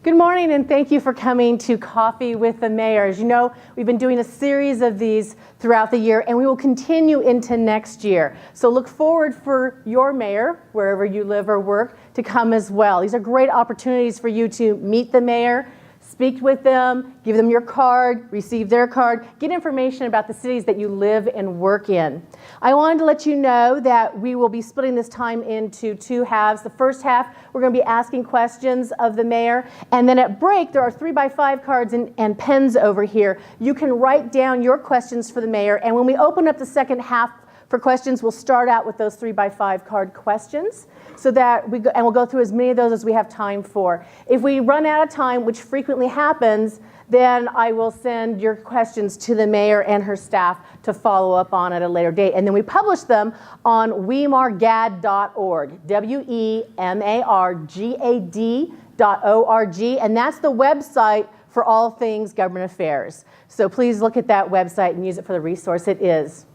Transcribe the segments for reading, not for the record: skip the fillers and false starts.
Good morning, and thank you for coming to Coffee with the Mayor. As you know, we've been doing a series of these throughout the year, and we will continue into next year. So look forward for your mayor, wherever you live or work, to come as well. These are great opportunities for you to meet the mayor, speak with them, give them your card, receive their card, get information about the cities that you live and work in. I wanted to let you know that we will be splitting this time into two halves. The first half, we're going to be asking questions of the mayor, and then at break, there are 3x5 cards and pens over here. You can write down your questions for the mayor, and when we open up the second half for questions, we'll start out with those 3x5 card questions so that we'll go through as many of those as we have time for. If we run out of time, which frequently happens, then I will send your questions to the mayor and her staff to follow up on at a later date. And then we publish them on WeMARGAD.org, WeMARGAD.org, and that's the website for all things government affairs. So please look at that website and use it for the resource it is.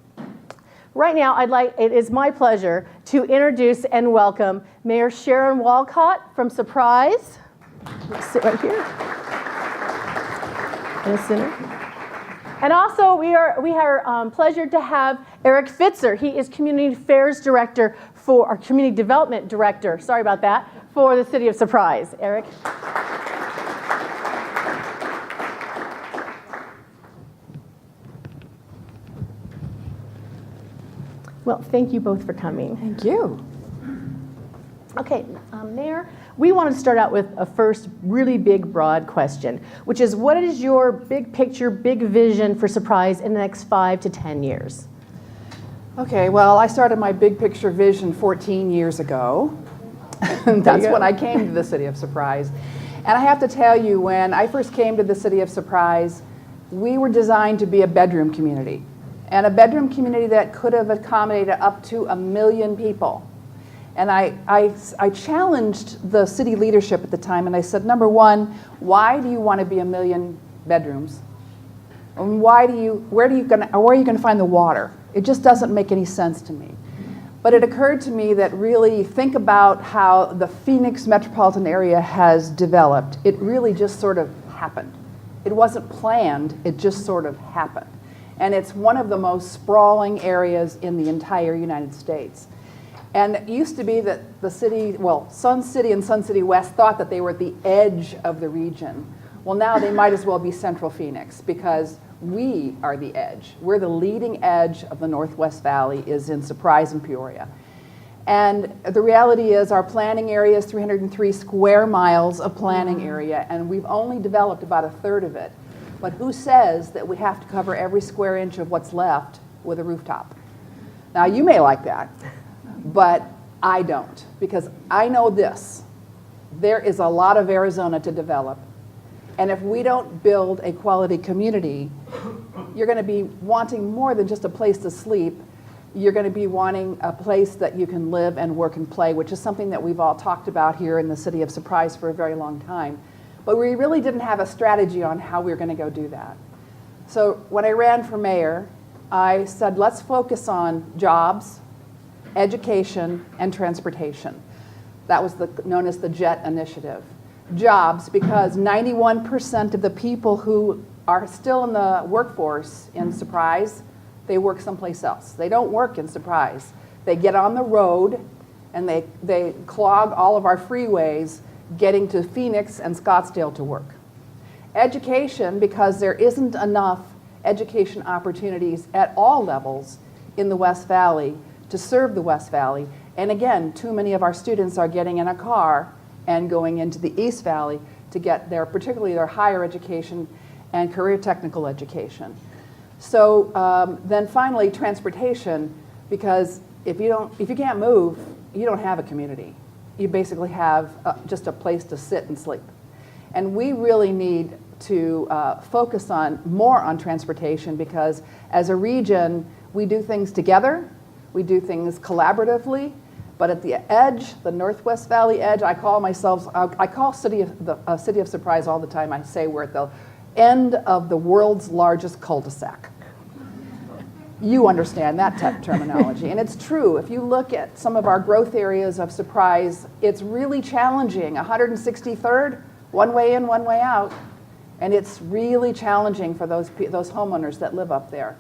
Right now, it is my pleasure to introduce and welcome Mayor Sharon Wolcott from Surprise. Sit right here in the center. And also, we are pleasured to have Eric Fitzer. He is Community Affairs Director or Community Development Director, sorry about that, for the City of Surprise. Eric. Well, thank you both for coming. Thank you. Okay, Mayor, we want to start out with a first really big, broad question, which is what is your big picture, big vision for Surprise in the next 5 to 10 years? Okay, well, I started my big picture vision 14 years ago. That's when I came to the City of Surprise. And I have to tell you, when I first came to the City of Surprise, we were designed to be a bedroom community. And a bedroom community that could have accommodated up to 1 million people. And I challenged the city leadership at the time, and I said, number one, why do you want to be 1 million bedrooms? And where are you going to find the water? It just doesn't make any sense to me. But it occurred to me that really think about how the Phoenix metropolitan area has developed. It really just sort of happened. It wasn't planned, it just sort of happened. And it's one of the most sprawling areas in the entire United States. And it used to be that the city, well, Sun City and Sun City West thought that they were at the edge of the region. Well, now they might as well be Central Phoenix because we are the edge. We're the leading edge of the Northwest Valley is in Surprise and Peoria. And the reality is our planning area is 303 square miles of planning area, and we've only developed about 1/3 of it. But who says that we have to cover every square inch of what's left with a rooftop? Now, you may like that, but I don't, because I know this. There is a lot of Arizona to develop, and if we don't build a quality community, you're going to be wanting more than just a place to sleep. You're going to be wanting a place that you can live and work and play, which is something that we've all talked about here in the City of Surprise for a very long time. But we really didn't have a strategy on how we were going to go do that. So when I ran for mayor, I said, let's focus on jobs, education, and transportation. That was known as the JET initiative. Jobs, because 91% of the people who are still in the workforce in Surprise, they work someplace else. They don't work in Surprise. They get on the road and they clog all of our freeways getting to Phoenix and Scottsdale to work. Education, because there isn't enough education opportunities at all levels in the West Valley to serve the West Valley. And again, too many of our students are getting in a car and going into the East Valley to get particularly their higher education and career technical education. So then finally, transportation, because if you can't move, you don't have a community. You basically have just a place to sit and sleep. And we really need to focus more on transportation because as a region, we do things together, we do things collaboratively, but at the edge, the Northwest Valley edge, I call City of Surprise all the time. I say we're at the end of the world's largest cul-de-sac. You understand that terminology. And it's true. If you look at some of our growth areas of Surprise, it's really challenging. 163rd, one way in, one way out, and it's really challenging for those homeowners that live up there.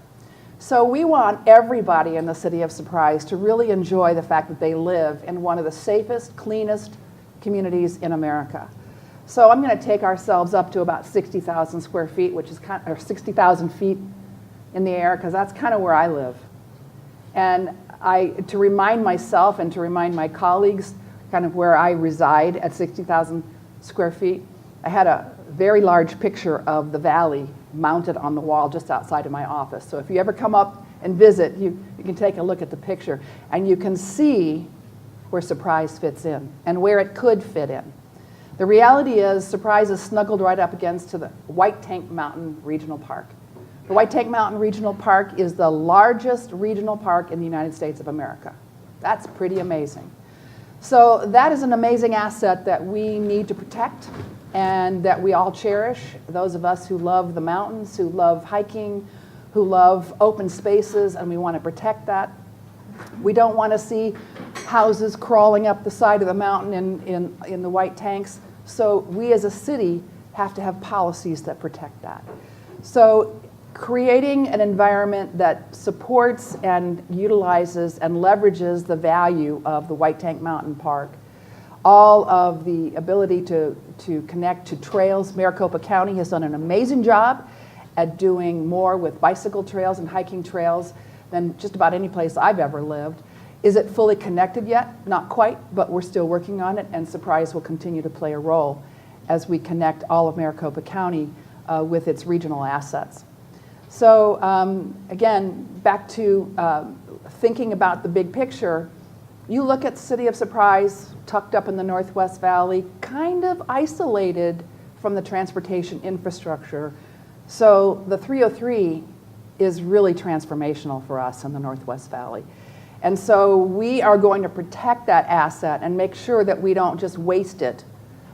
So we want everybody in the city of Surprise to really enjoy the fact that they live in one of the safest, cleanest communities in America. So I'm going to take ourselves up to about 60,000 square feet, which is or 60,000 feet in the air, because that's kind of where I live. And to remind myself and to remind my colleagues kind of where I reside at 60,000 square feet, I had a very large picture of the valley mounted on the wall just outside of my office. So if you ever come up and visit, you can take a look at the picture, and you can see where Surprise fits in and where it could fit in. The reality is Surprise is snuggled right up against to the White Tank Mountain Regional Park. The White Tank Mountain Regional Park is the largest regional park in the United States of America. That's pretty amazing. So that is an amazing asset that we need to protect and that we all cherish. Those of us who love the mountains, who love hiking, who love open spaces, and we want to protect that. We don't want to see houses crawling up the side of the mountain in the white tanks. So we as a city have to have policies that protect that. So creating an environment that supports and utilizes and leverages the value of the White Tank Mountain Park, all of the ability to connect to trails. Maricopa County has done an amazing job at doing more with bicycle trails and hiking trails than just about any place I've ever lived. Is it fully connected yet? Not quite, but we're still working on it, and Surprise will continue to play a role as we connect all of Maricopa County with its regional assets. So again, back to thinking about the big picture, you look at the city of Surprise, tucked up in the Northwest Valley, kind of isolated from the transportation infrastructure. So the 303 is really transformational for us in the Northwest Valley. And so we are going to protect that asset and make sure that we don't just waste it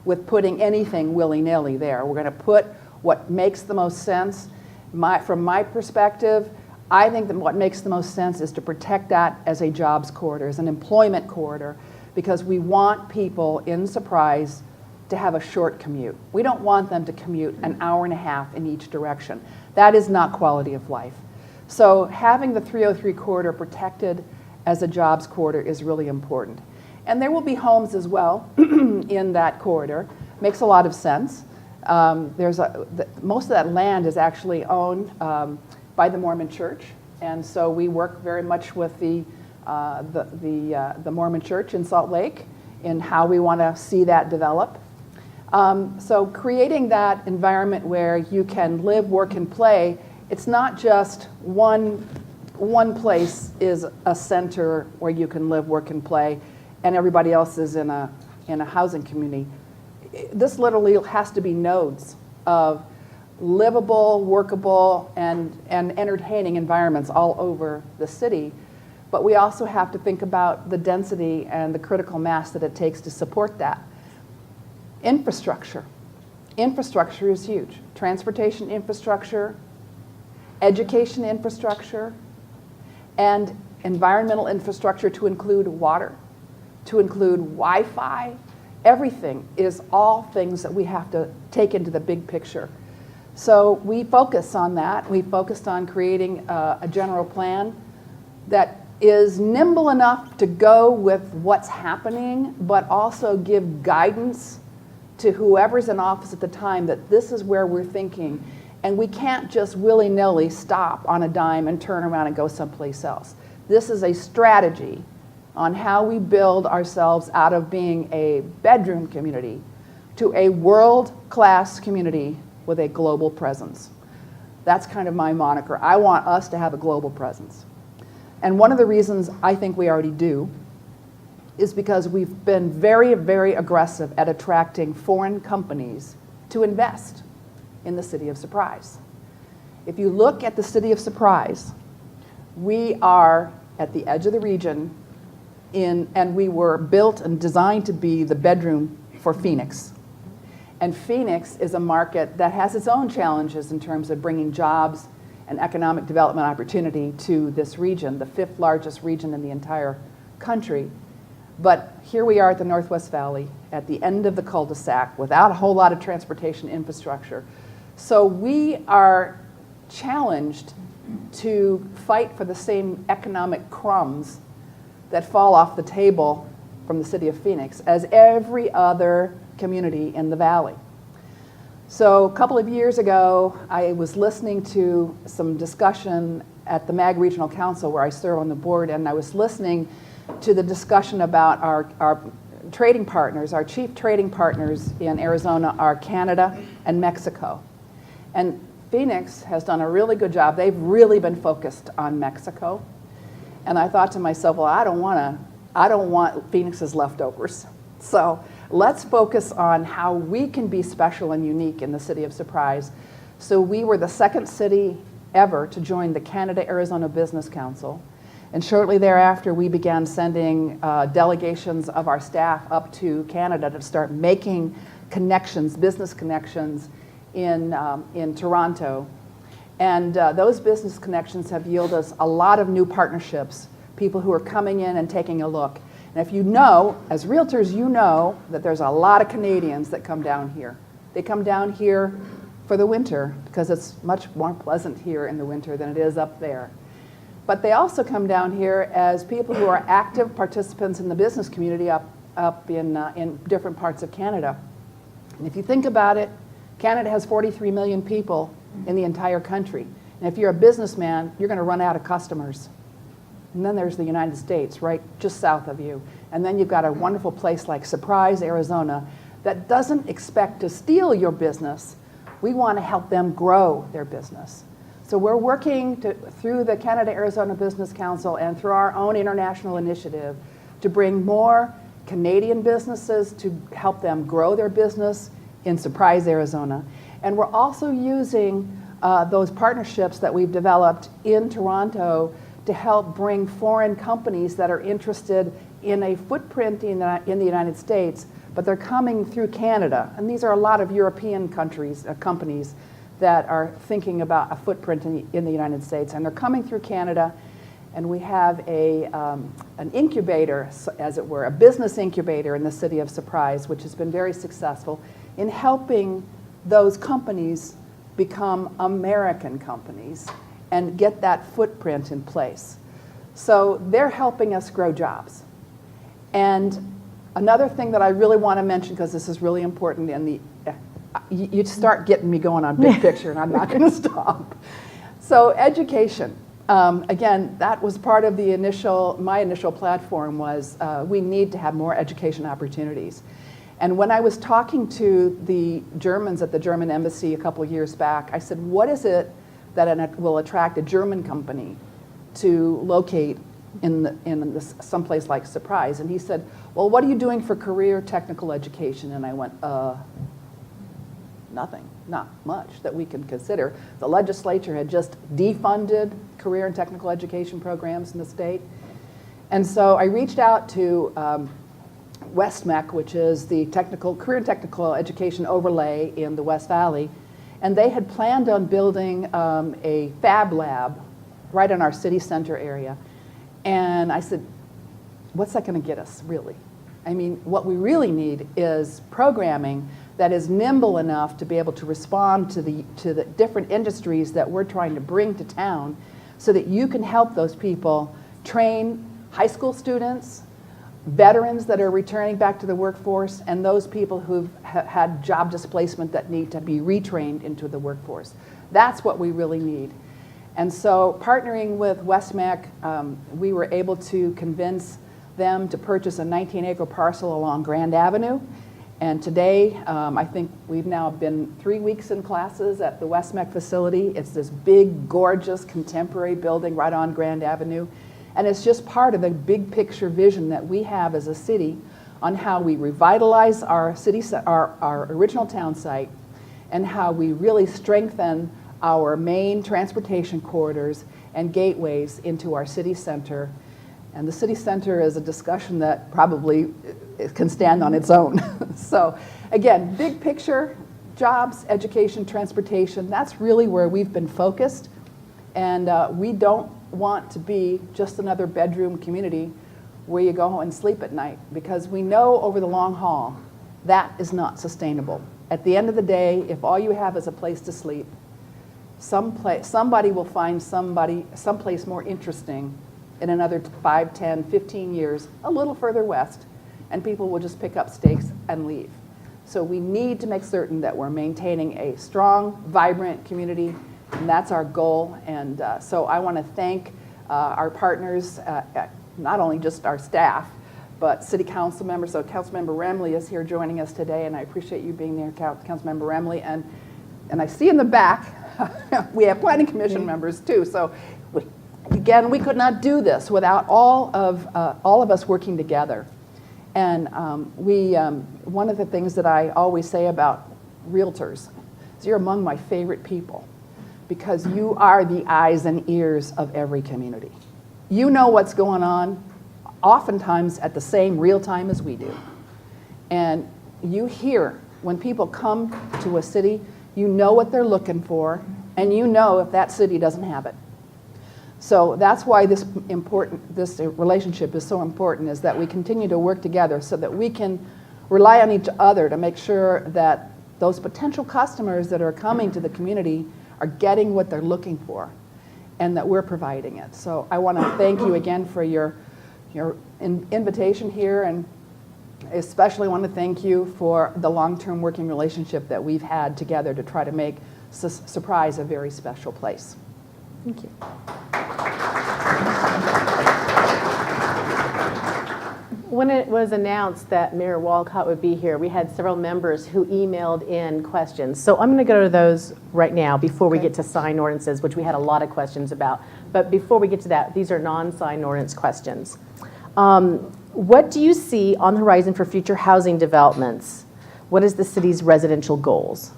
with putting anything willy-nilly there. We're going to put what makes the most sense. From my perspective, I think that what makes the most sense is to protect that as a jobs corridor, as an employment corridor, because we want people in Surprise to have a short commute. We don't want them to commute an hour and a half in each direction. That is not quality of life. So having the 303 corridor protected as a jobs corridor is really important. And there will be homes as well in that corridor. Makes a lot of sense. Most of that land is actually owned by the Mormon Church, and so we work very much with the Mormon Church in Salt Lake in how we want to see that develop. So creating that environment where you can live, work, and play, it's not just one place is a center where you can live, work, and play, and everybody else is in a housing community. This literally has to be nodes of livable, workable, and entertaining environments all over the city. But we also have to think about the density and the critical mass that it takes to support that. Infrastructure. Infrastructure is huge. Transportation infrastructure, education infrastructure, and environmental infrastructure to include water, to include Wi-Fi. Everything is all things that we have to take into the big picture. So we focus on that. We focused on creating a general plan that is nimble enough to go with what's happening, but also give guidance to whoever's in office at the time that this is where we're thinking. And we can't just willy-nilly stop on a dime and turn around and go someplace else. This is a strategy on how we build ourselves out of being a bedroom community to a world-class community with a global presence. That's kind of my moniker. I want us to have a global presence. And one of the reasons I think we already do is because we've been very, very aggressive at attracting foreign companies to invest in the city of Surprise. If you look at the city of Surprise, we are at the edge of the region and we were built and designed to be the bedroom for Phoenix. And Phoenix is a market that has its own challenges in terms of bringing jobs and economic development opportunity to this region, the 5th largest region in the entire country. But here we are at the Northwest Valley, at the end of the cul-de-sac, without a whole lot of transportation infrastructure. So we are challenged to fight for the same economic crumbs that fall off the table from the city of Phoenix as every other community in the valley. So a couple of years ago, I was listening to some discussion at the MAG Regional Council where I serve on the board, and I was listening to the discussion about our trading partners. Our chief trading partners in Arizona are Canada and Mexico. And Phoenix has done a really good job. They've really been focused on Mexico. And I thought to myself, well, I don't want Phoenix's leftovers. So let's focus on how we can be special and unique in the City of Surprise. So we were the second city ever to join the Canada-Arizona Business Council. And shortly thereafter, we began sending delegations of our staff up to Canada to start making connections, business connections in Toronto. And those business connections have yielded us a lot of new partnerships, people who are coming in and taking a look. And if you know, as realtors, you know that there's a lot of Canadians that come down here. They come down here for the winter because it's much more pleasant here in the winter than it is up there. But they also come down here as people who are active participants in the business community up in different parts of Canada. And if you think about it, Canada has 43 million people in the entire country. And if you're a businessman, you're going to run out of customers. And then there's the United States, right just south of you. And then you've got a wonderful place like Surprise, Arizona, that doesn't expect to steal your business. We want to help them grow their business. So we're working through the Canada-Arizona Business Council and through our own international initiative to bring more Canadian businesses to help them grow their business in Surprise, Arizona. And we're also using those partnerships that we've developed in Toronto to help bring foreign companies that are interested in a footprint in the United States, but they're coming through Canada. And these are a lot of European countries, companies that are thinking about a footprint in the United States. And they're coming through Canada, and we have an incubator, as it were, a business incubator in the City of Surprise, which has been very successful in helping those companies become American companies and get that footprint in place. So they're helping us grow jobs. And another thing that I really want to mention, because this is really important, and you start getting me going on big picture, and I'm not going to stop. So education. Again, that was part of my initial platform was we need to have more education opportunities. And when I was talking to the Germans at the German embassy a couple of years back, I said, what is it that will attract a German company to locate in someplace like Surprise? And he said, well, what are you doing for career technical education? And I went, nothing, not much that we can consider. The legislature had just defunded career and technical education programs in the state. And so I reached out to WestMech, which is the career and technical education overlay in the West Valley, and they had planned on building a fab lab right in our city center area. And I said, what's that going to get us, really? I mean, what we really need is programming that is nimble enough to be able to respond to the different industries that we're trying to bring to town so that you can help those people train high school students, veterans that are returning back to the workforce, and those people who've had job displacement that need to be retrained into the workforce. That's what we really need. And so partnering with WestMech, we were able to convince them to purchase a 19-acre parcel along Grand Avenue. And today, I think we've now been 3 weeks in classes at the WestMech facility. It's this big, gorgeous, contemporary building right on Grand Avenue. And it's just part of the big picture vision that we have as a city on how we revitalize our original town site and how we really strengthen our main transportation corridors and gateways into our city center. And the city center is a discussion that probably can stand on its own. So again, big picture, jobs, education, transportation, that's really where we've been focused. And we don't want to be just another bedroom community. where you go home and sleep at night, because we know over the long haul that is not sustainable. At the end of the day, if all you have is a place to sleep, somebody will find someplace more interesting in another 5, 10, 15 years, a little further west, and people will just pick up stakes and leave. So we need to make certain that we're maintaining a strong, vibrant community, and that's our goal. And so I want to thank our partners, not only just our staff, but city council members. So Councilmember Remley is here joining us today, and I appreciate you being there, Councilmember Remley. And I see in the back, we have planning commission members too. So again, we could not do this without all of us working together. And one of the things that I always say about realtors is you're among my favorite people, because you are the eyes and ears of every community. You know what's going on, oftentimes at the same real time as we do. And you hear, when people come to a city, you know what they're looking for, and you know if that city doesn't have it. So that's why this relationship is so important, is that we continue to work together so that we can rely on each other to make sure that those potential customers that are coming to the community are getting what they're looking for, and that we're providing it. So I want to thank you again for your invitation here, and especially want to thank you for the long-term working relationship that we've had together to try to make Surprise a very special place. Thank you. When it was announced that Mayor Wolcott would be here, we had several members who emailed in questions. So I'm going to go to those right now before we get to sign ordinances, which we had a lot of questions about. But before we get to that, these are non-sign ordinance questions. What do you see on the horizon for future housing developments? What is the city's residential goals?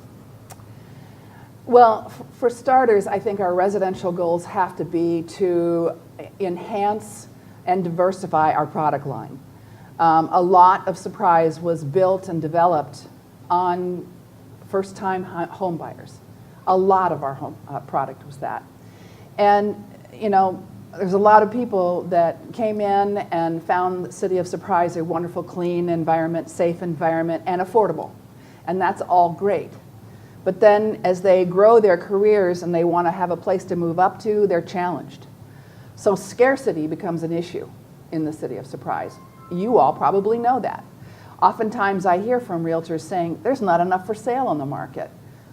Well, for starters, I think our residential goals have to be to enhance and diversify our product line. A lot of Surprise was built and developed on first-time home buyers. A lot of our home product was that. And, you know, there's a lot of people that came in and found the City of Surprise a wonderful, clean environment, safe environment, and affordable. And that's all great. But then as they grow their careers and they want to have a place to move up to, they're challenged. So scarcity becomes an issue in the City of Surprise. You all probably know that. Oftentimes I hear from realtors saying, there's not enough for sale on the market.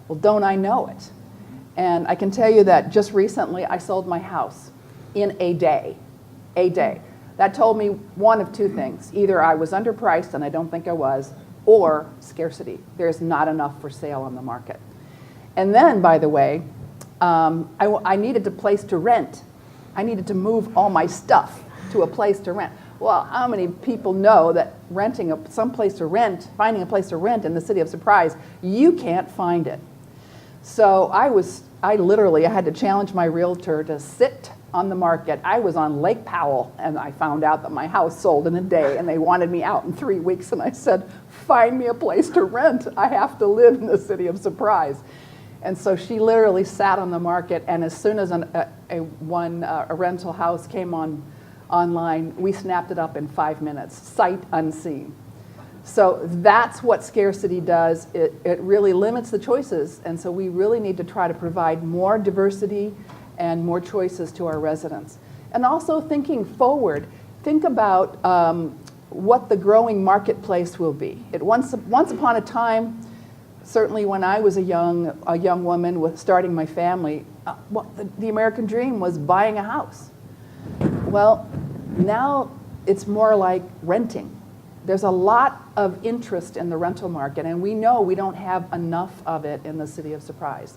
Well, don't I know it? And I can tell you that just recently I sold my house in a day. A day. That told me one of two things. Either I was underpriced, and I don't think I was, or scarcity. There's not enough for sale on the market. And then, by the way, I needed a place to rent. I needed to move all my stuff to a place to rent. Well, how many people know that finding a place to rent in the City of Surprise, you can't find it. So I literally had to challenge my realtor to sit on the market. I was on Lake Powell, and I found out that my house sold in a day, and they wanted me out in 3 weeks, and I said, find me a place to rent. I have to live in the City of Surprise. And so she literally sat on the market, and as soon as a rental house came online, we snapped it up in 5 minutes, sight unseen. So that's what scarcity does. It really limits the choices, and so we really need to try to provide more diversity and more choices to our residents. And also thinking forward, think about what the growing marketplace will be. Once upon a time, certainly when I was a young woman with starting my family, the American dream was buying a house. Well, now it's more like renting. There's a lot of interest in the rental market, and we know we don't have enough of it in the City of Surprise.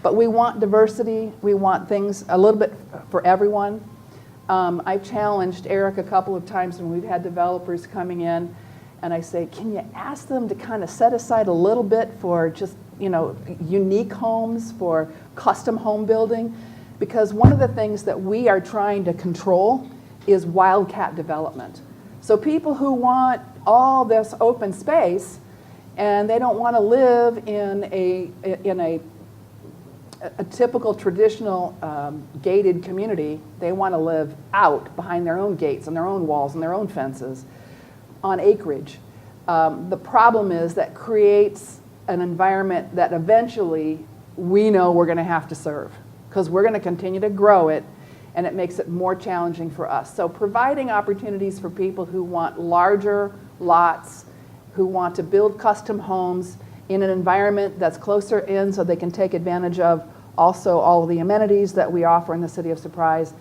But we want diversity. We want things a little bit for everyone. I've challenged Eric a couple of times when we've had developers coming in, and I say, can you ask them to kind of set aside a little bit for just, unique homes, for custom home building? Because one of the things that we are trying to control is wildcat development. So people who want all this open space, and they don't want to live in a a typical traditional gated community, they want to live out behind their own gates and their own walls and their own fences on acreage. The problem is that creates an environment that eventually we know we're going to have to serve, because we're going to continue to grow it, and it makes it more challenging for us. So providing opportunities for people who want larger lots, who want to build custom homes in an environment that's closer in so they can take advantage of also all of the amenities that we offer in the City of Surprise,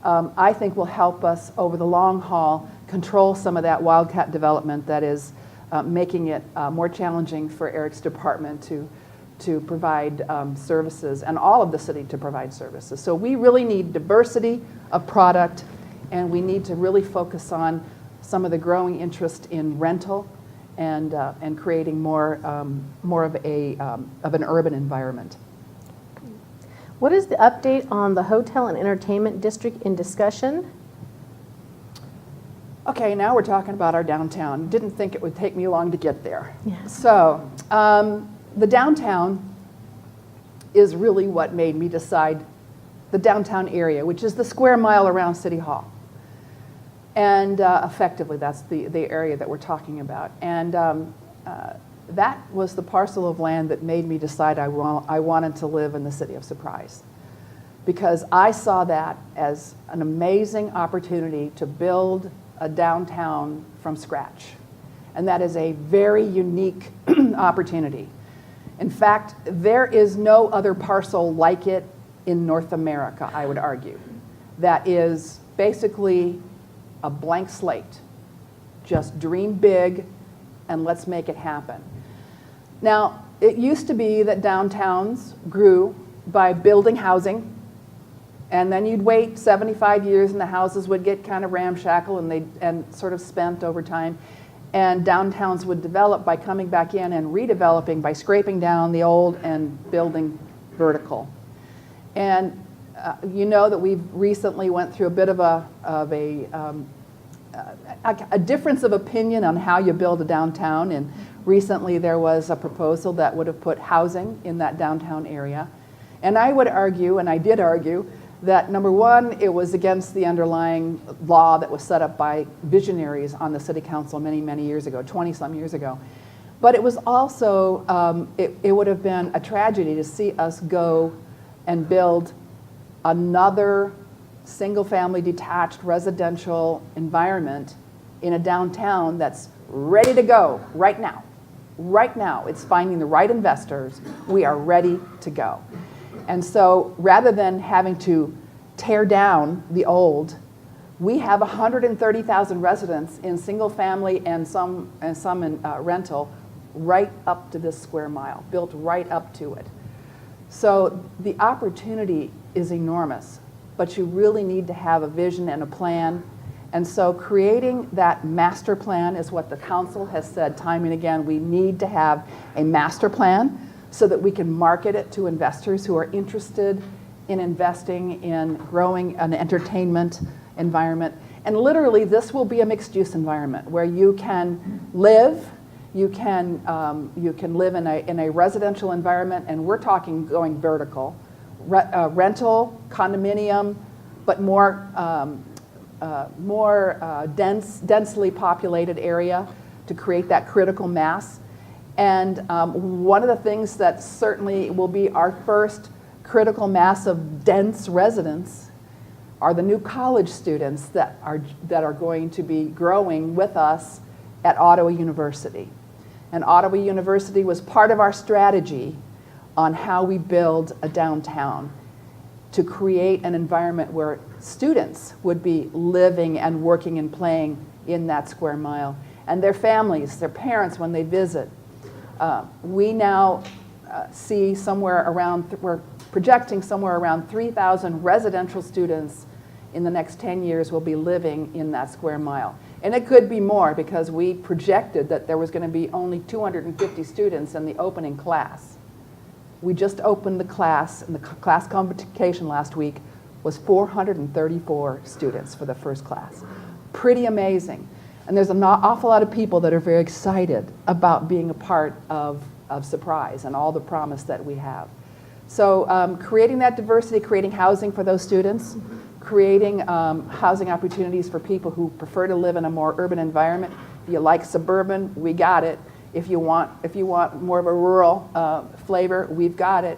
I think will help us over the long haul control some of that wildcat development that is making it more challenging for Eric's department to provide services, and all of the city to provide services. So we really need diversity of product, and we need to really focus on some of the growing interest in rental and creating more of an urban environment. What is the update on the hotel and entertainment district in discussion? Okay, now we're talking about our downtown. Didn't think it would take me long to get there. Yeah. So the downtown is really what made me decide the downtown area, which is the square mile around City Hall. And effectively, that's the area that we're talking about. And that was the parcel of land that made me decide I wanted to live in the City of Surprise, because I saw that as an amazing opportunity to build a downtown from scratch. And that is a very unique opportunity. In fact, there is no other parcel like it in North America, I would argue, that is basically a blank slate. Just dream big and let's make it happen. Now, it used to be that downtowns grew by building housing, and then you'd wait 75 years and the houses would get kind of ramshackle and sort of spent over time. And downtowns would develop by coming back in and redeveloping by scraping down the old and building vertical. And you know that we've recently went through a bit of a difference of opinion on how you build a downtown. And recently there was a proposal that would have put housing in that downtown area. And I would argue, and I did argue, that number one, it was against the underlying law that was set up by visionaries on the city council many, many years ago, 20-some years ago. But it was also, it would have been a tragedy to see us go and build another single-family detached residential environment in a downtown that's ready to go right now. Right now, it's finding the right investors. We are ready to go. And so rather than having to tear down the old, we have 130,000 residents in single family and some in rental right up to this square mile, built right up to it. So the opportunity is enormous, but you really need to have a vision and a plan. And so creating that master plan is what the council has said time and again. We need to have a master plan so that we can market it to investors who are interested in investing in growing an entertainment environment. And literally, this will be a mixed-use environment where you can live, you can live in a residential environment, and we're talking going vertical, rental, condominium, but more densely populated area to create that critical mass. And one of the things that certainly will be our first critical mass of dense residents are the new college students that are going to be growing with us at Ottawa University. And Ottawa University was part of our strategy on how we build a downtown to create an environment where students would be living and working and playing in that square mile, and their families, their parents when they visit. We now see we're projecting somewhere around 3,000 residential students in the next 10 years will be living in that square mile. And it could be more because we projected that there was going to be only 250 students in the opening class. We just opened the class, and the class convocation last week was 434 students for the first class. Pretty amazing. And there's an awful lot of people that are very excited about being a part of Surprise and all the promise that we have. So creating that diversity, creating housing for those students, creating housing opportunities for people who prefer to live in a more urban environment. If you like suburban, we got it. If you want more of a rural flavor, we've got it.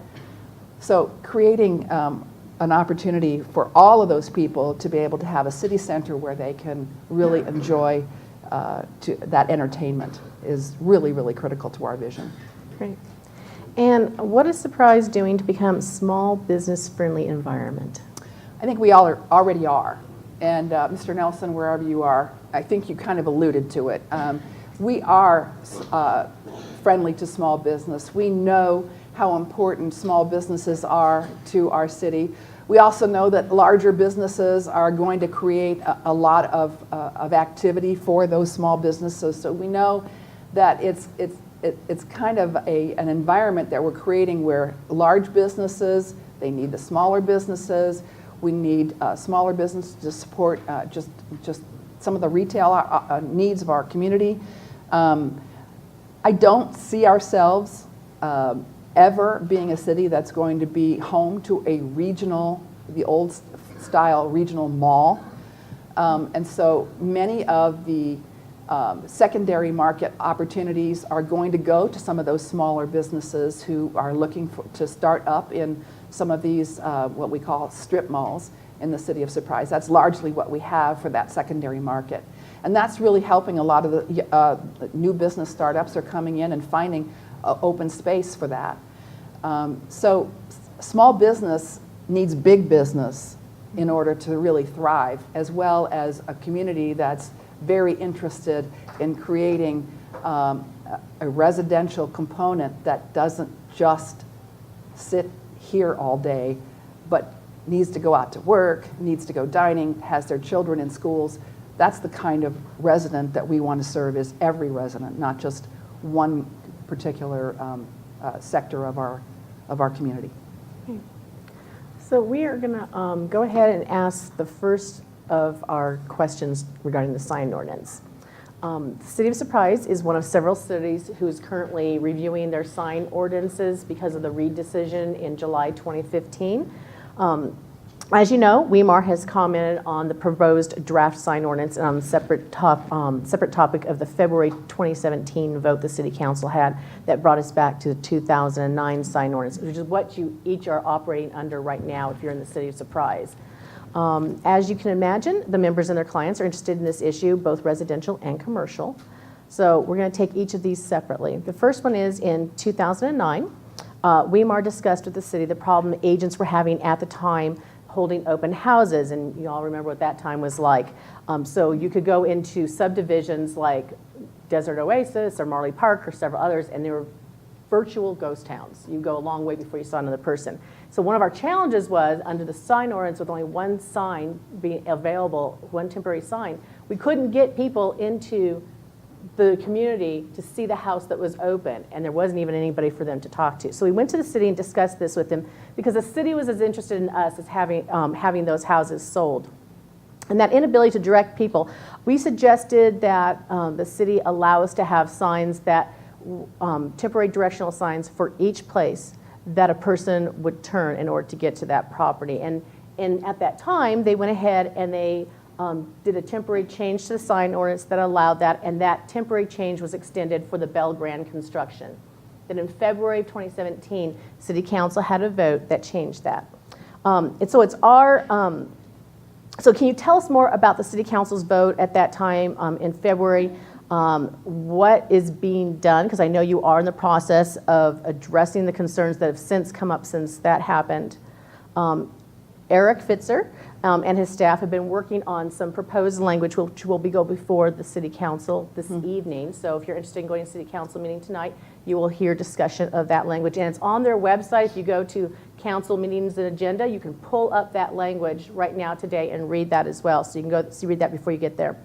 So creating an opportunity for all of those people to be able to have a city center where they can really enjoy that entertainment is really, really critical to our vision. Great. And what is Surprise doing to become a small business friendly environment? I think we already are. And Mr. Nelson, wherever you are, I think you kind of alluded to it. We are friendly to small business. We know how important small businesses are to our city. We also know that larger businesses are going to create a lot of activity for those small businesses. So we know that it's kind of an environment that we're creating where large businesses, they need the smaller businesses. We need smaller businesses to support just some of the retail needs of our community. I don't see ourselves ever being a city that's going to be home to a regional, the old style regional mall. And so many of the secondary market opportunities are going to go to some of those smaller businesses who are looking to start up in some of these what we call strip malls in the City of Surprise. That's largely what we have for that secondary market. And that's really helping a lot of the new business startups are coming in and finding open space for that. So small business needs big business in order to really thrive, as well as a community that's very interested in creating a residential component that doesn't just sit here all day, but needs to go out to work, needs to go dining, has their children in schools. That's the kind of resident that we want to serve, is every resident, not just one particular sector of our community. So we are going to go ahead and ask the first of our questions regarding the sign ordinance. The City of Surprise is one of several cities who is currently reviewing their sign ordinances because of the Reed decision in July 2015. As you know, WeMAR has commented on the proposed draft sign ordinance and on the separate topic of the February 2017 vote the City Council had that brought us back to the 2009 sign ordinance, which is what you each are operating under right now if you're in the City of Surprise. As you can imagine, the members and their clients are interested in this issue, both residential and commercial. So we're going to take each of these separately. The first one is in 2009, WeMAR discussed with the city the problem agents were having at the time holding open houses, and you all remember what that time was like. So you could go into subdivisions like Desert Oasis or Marley Park or several others, and they were virtual ghost towns. You go a long way before you saw another person. So one of our challenges was, under the sign ordinance with only one sign being available, one temporary sign, we couldn't get people into the community to see the house that was open, and there wasn't even anybody for them to talk to. So we went to the city and discussed this with them because the city was as interested in us as having those houses sold. And that inability to direct people, we suggested that the city allow us to have signs that, temporary directional signs for each place that a person would turn in order to get to that property. And at that time, they went ahead and they did a temporary change to the sign ordinance that allowed that, and that temporary change was extended for the Bell Grand construction. Then in February of 2017, City Council had a vote that changed that. And so it's our, so can you tell us more about the City Council's vote at that time in February? What is being done? Because I know you are in the process of addressing the concerns that have since come up since that happened. Eric Fitzer and his staff have been working on some proposed language which will go before the City Council this evening. So if you're interested in going to City Council meeting tonight, you will hear discussion of that language. And it's on their website. If you go to Council Meetings and Agenda, you can pull up that language right now today and read that as well. So you can go read that before you get there.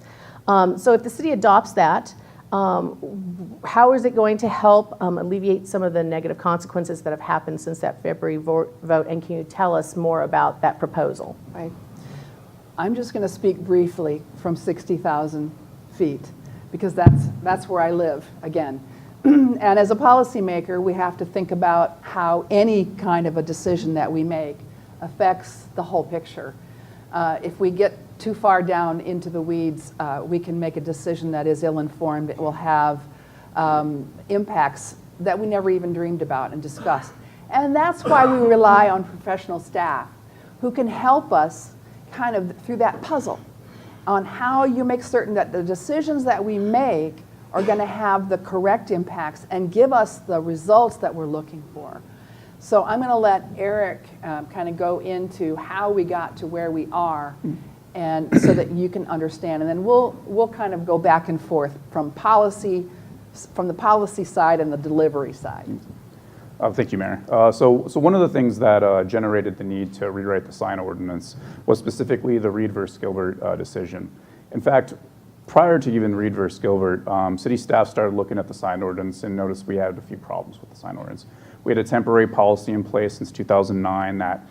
So if the city adopts that, how is it going to help alleviate some of the negative consequences that have happened since that February vote? And can you tell us more about that proposal? Right. I'm just going to speak briefly from 60,000 feet because that's where I live. Again, And as a policymaker, we have to think about how any kind of a decision that we make affects the whole picture. If we get too far down into the weeds, we can make a decision that is ill-informed. It will have impacts that we never even dreamed about and discussed. And that's why we rely on professional staff who can help us kind of through that puzzle on how you make certain that the decisions that we make are going to have the correct impacts and give us the results that we're looking for. So I'm going to let Eric kind of go into how we got to where we are, and so that you can understand. And then we'll kind of go back and forth from the policy side and the delivery side. Thank you, Mayor. So one of the things that generated the need to rewrite the sign ordinance was specifically the Reed versus Gilbert decision. In fact, prior to even Reed versus Gilbert, city staff started looking at the sign ordinance and noticed we had a few problems with the sign ordinance. We had a temporary policy in place since 2009 that,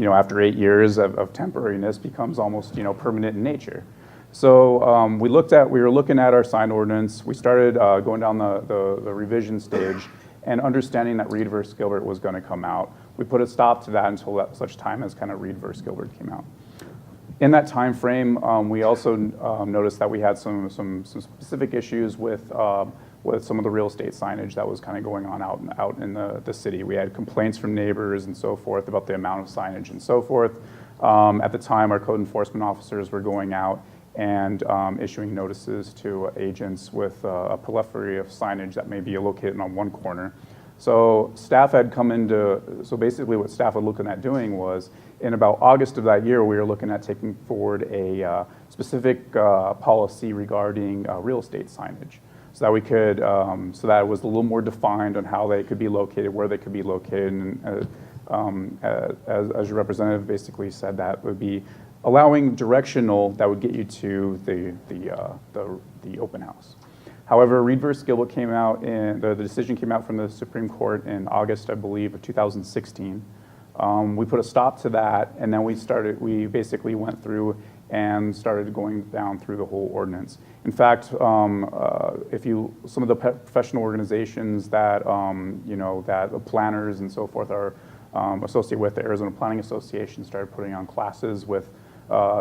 after 8 years of temporariness becomes almost, permanent in nature. So we were looking at our sign ordinance. We started going down the revision stage and understanding that Reed versus Gilbert was going to come out. We put a stop to that until such time as kind of Reed versus Gilbert came out. In that time frame, we also noticed that we had some specific issues with some of the real estate signage that was kind of going on out in the city. We had complaints from neighbors and so forth about the amount of signage and so forth. At the time, our code enforcement officers were going out and issuing notices to agents with a proliferation of signage that may be located on one corner. So staff had so basically what staff were looking at doing was, in about August of that year, we were looking at taking forward a specific policy regarding real estate signage, so that we could, so that it was a little more defined on how they could be located, where they could be located, and as your representative basically said, that would be allowing directional that would get you to the open house. However, Reed versus Gilbert came out, and the decision came out from the Supreme Court in August, I believe, of 2016. We put a stop to that, and then we basically went through and started going down through the whole ordinance. In fact, some of the professional organizations that, that the planners and so forth are associated with, the Arizona Planning Association started putting on classes with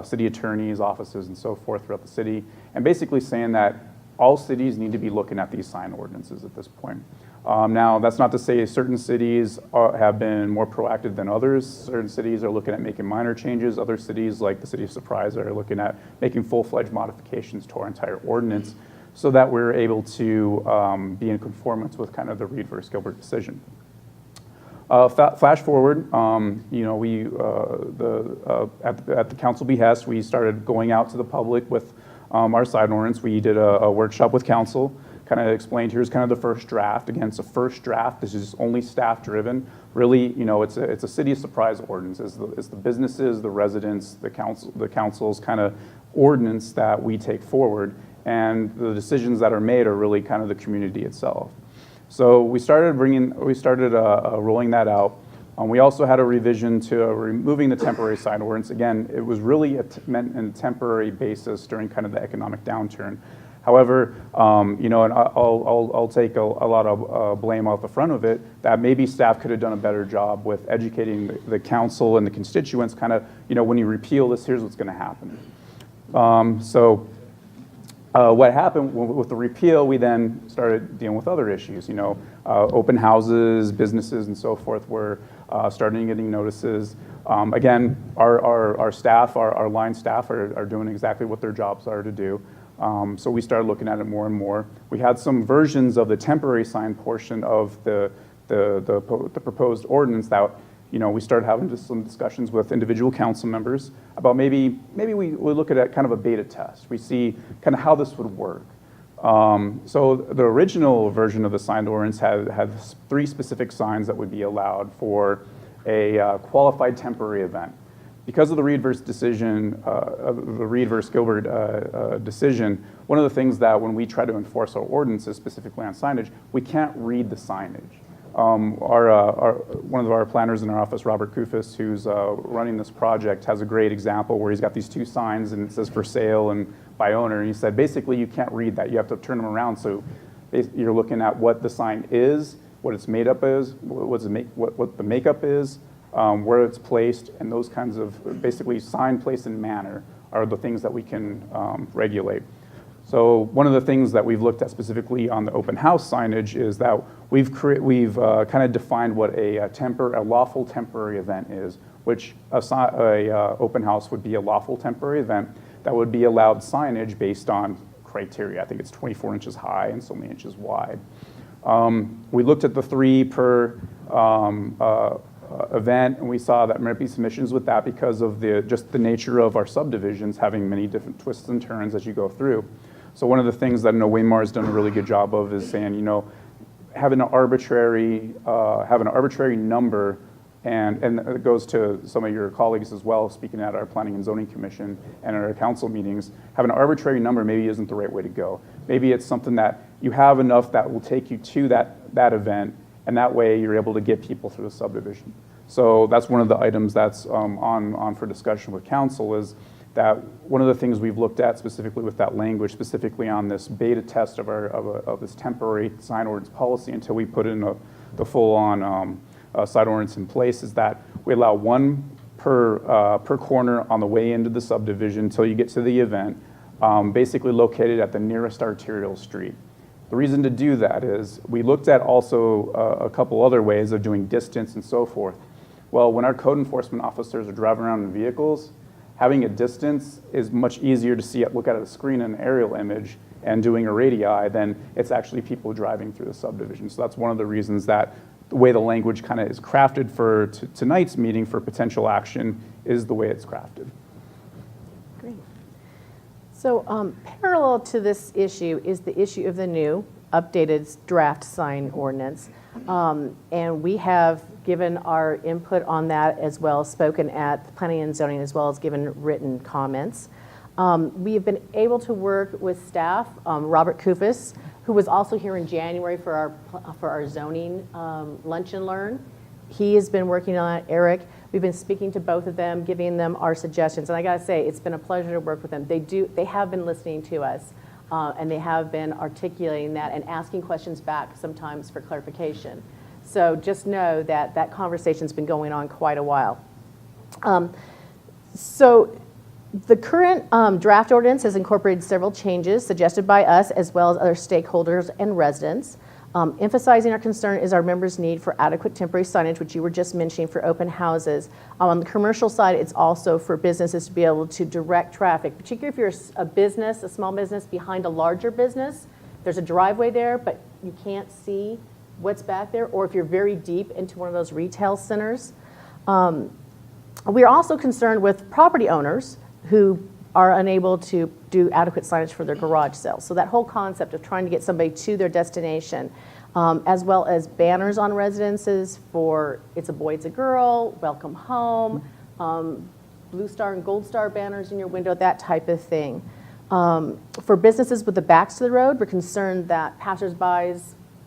city attorneys' offices and so forth throughout the city, and basically saying that all cities need to be looking at these sign ordinances at this point. Now, that's not to say certain cities have been more proactive than others. Certain cities are looking at making minor changes. Other cities, like the city of Surprise, are looking at making full-fledged modifications to our entire ordinance so that we're able to be in conformance with kind of the Reed versus Gilbert decision. Flash forward, at the council behest, we started going out to the public with our sign ordinance. We did a workshop with council, kind of explained here's kind of the first draft. Again, it's a first draft. This is only staff driven. Really, it's a city of Surprise ordinance. It's the businesses, the residents, the council's kind of ordinance that we take forward, and the decisions that are made are really kind of the community itself. So we started rolling that out. We also had a revision to removing the temporary sign ordinance. Again, it was really meant in a temporary basis during kind of the economic downturn. However, and I'll take a lot of blame off the front of it, that maybe staff could have done a better job with educating the council and the constituents, kind of, when you repeal this, here's what's going to happen. What happened with the repeal, we then started dealing with other issues. Open houses, businesses, and so forth were starting getting notices. Again, our staff, our line staff are doing exactly what their jobs are to do. So we started looking at it more and more. We had some versions of the temporary sign portion of the proposed ordinance that we started having just some discussions with individual council members about maybe we look at it kind of a beta test. We see kind of how this would work. So the original version of the sign ordinance had 3 specific signs that would be allowed for a qualified temporary event. Because of the Reed versus Gilbert decision, one of the things that when we try to enforce our ordinances, specifically on signage, we can't read the signage. One of our planners in our office, Robert Kufis, who's running this project, has a great example where he's got these 2 signs and it says for sale and by owner. And he said, basically, you can't read that. You have to turn them around so You're looking at what the sign is, what its made up is, what the makeup is, where it's placed, and those kinds of basically sign, place, and manner are the things that we can regulate. So one of the things that we've looked at specifically on the open house signage is that we've kind of defined what a lawful temporary event is, which a open house would be a lawful temporary event that would be allowed signage based on criteria. I think it's 24 inches high and so many inches wide. We looked at the 3 per event, and we saw that there might be some issues with that because of just the nature of our subdivisions having many different twists and turns as you go through. So one of the things that I know WeMAR has done a really good job of is saying, having an arbitrary number, and it goes to some of your colleagues as well, speaking at our Planning and Zoning Commission and our council meetings, having an arbitrary number maybe isn't the right way to go. Maybe it's something that you have enough that will take you to that event, and that way you're able to get people through the subdivision. So that's one of the items that's on for discussion with council, is that one of the things we've looked at specifically with that language, specifically on this beta test of this temporary sign ordinance policy until we put in the full-on sign ordinance in place, is that we allow 1 per corner on the way into the subdivision until you get to the event, basically located at the nearest arterial street. The reason to do that is we looked at also a couple other ways of doing distance and so forth. Well, when our code enforcement officers are driving around in vehicles, having a distance is much easier to see, look at a screen and an aerial image and doing a radii than it's actually people driving through the subdivision. So that's one of the reasons that the way the language kind of is crafted for tonight's meeting for potential action is the way it's crafted. Great. So parallel to this issue is the issue of the new updated draft sign ordinance. And we have given our input on that, as well as spoken at the Planning and Zoning, as well as given written comments. We have been able to work with staff, Robert Kufis, who was also here in January for our zoning lunch and learn. He has been working on it. Eric, we've been speaking to both of them, giving them our suggestions. And I got to say, it's been a pleasure to work with them. They have been listening to us, and they have been articulating that and asking questions back sometimes for clarification. So just know that that conversation's been going on quite a while. So the current draft ordinance has incorporated several changes suggested by us as well as other stakeholders and residents. Emphasizing our concern is our members' need for adequate temporary signage, which you were just mentioning for open houses. On the commercial side, it's also for businesses to be able to direct traffic, particularly if you're a business, a small business behind a larger business. There's a driveway there, but you can't see what's back there, or if you're very deep into one of those retail centers. We are also concerned with property owners who are unable to do adequate signage for their garage sales. So that whole concept of trying to get somebody to their destination, as well as banners on residences for it's a boy, it's a girl, welcome home, Blue Star and Gold Star banners in your window, that type of thing. For businesses with the backs to the road, we're concerned that passersby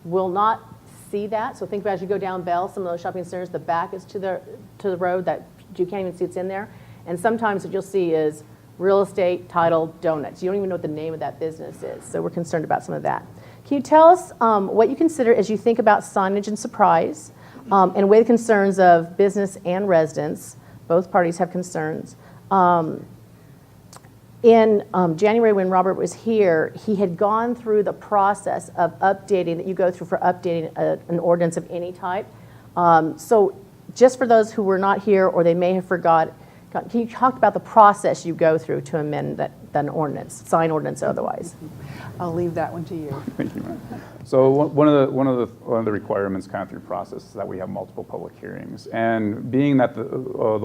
will not see that. So think about as you go down Bell, some of those shopping centers, the back is to the road that you can't even see it's in there. And sometimes what you'll see is real estate, title, donuts. You don't even know what the name of that business is. So we're concerned about some of that. Can you tell us what you consider as you think about signage and surprise, and weigh the concerns of business and residents? Both parties have concerns. In January, when Robert was here, he had gone through the process of updating that you go through for updating an ordinance of any type. So just for those who were not here or they may have forgot, can you talk about the process you go through to amend that ordinance, sign ordinance otherwise? I'll leave that one to you. Thank you, Mary. So one of the requirements kind of through process is that we have multiple public hearings. And being that the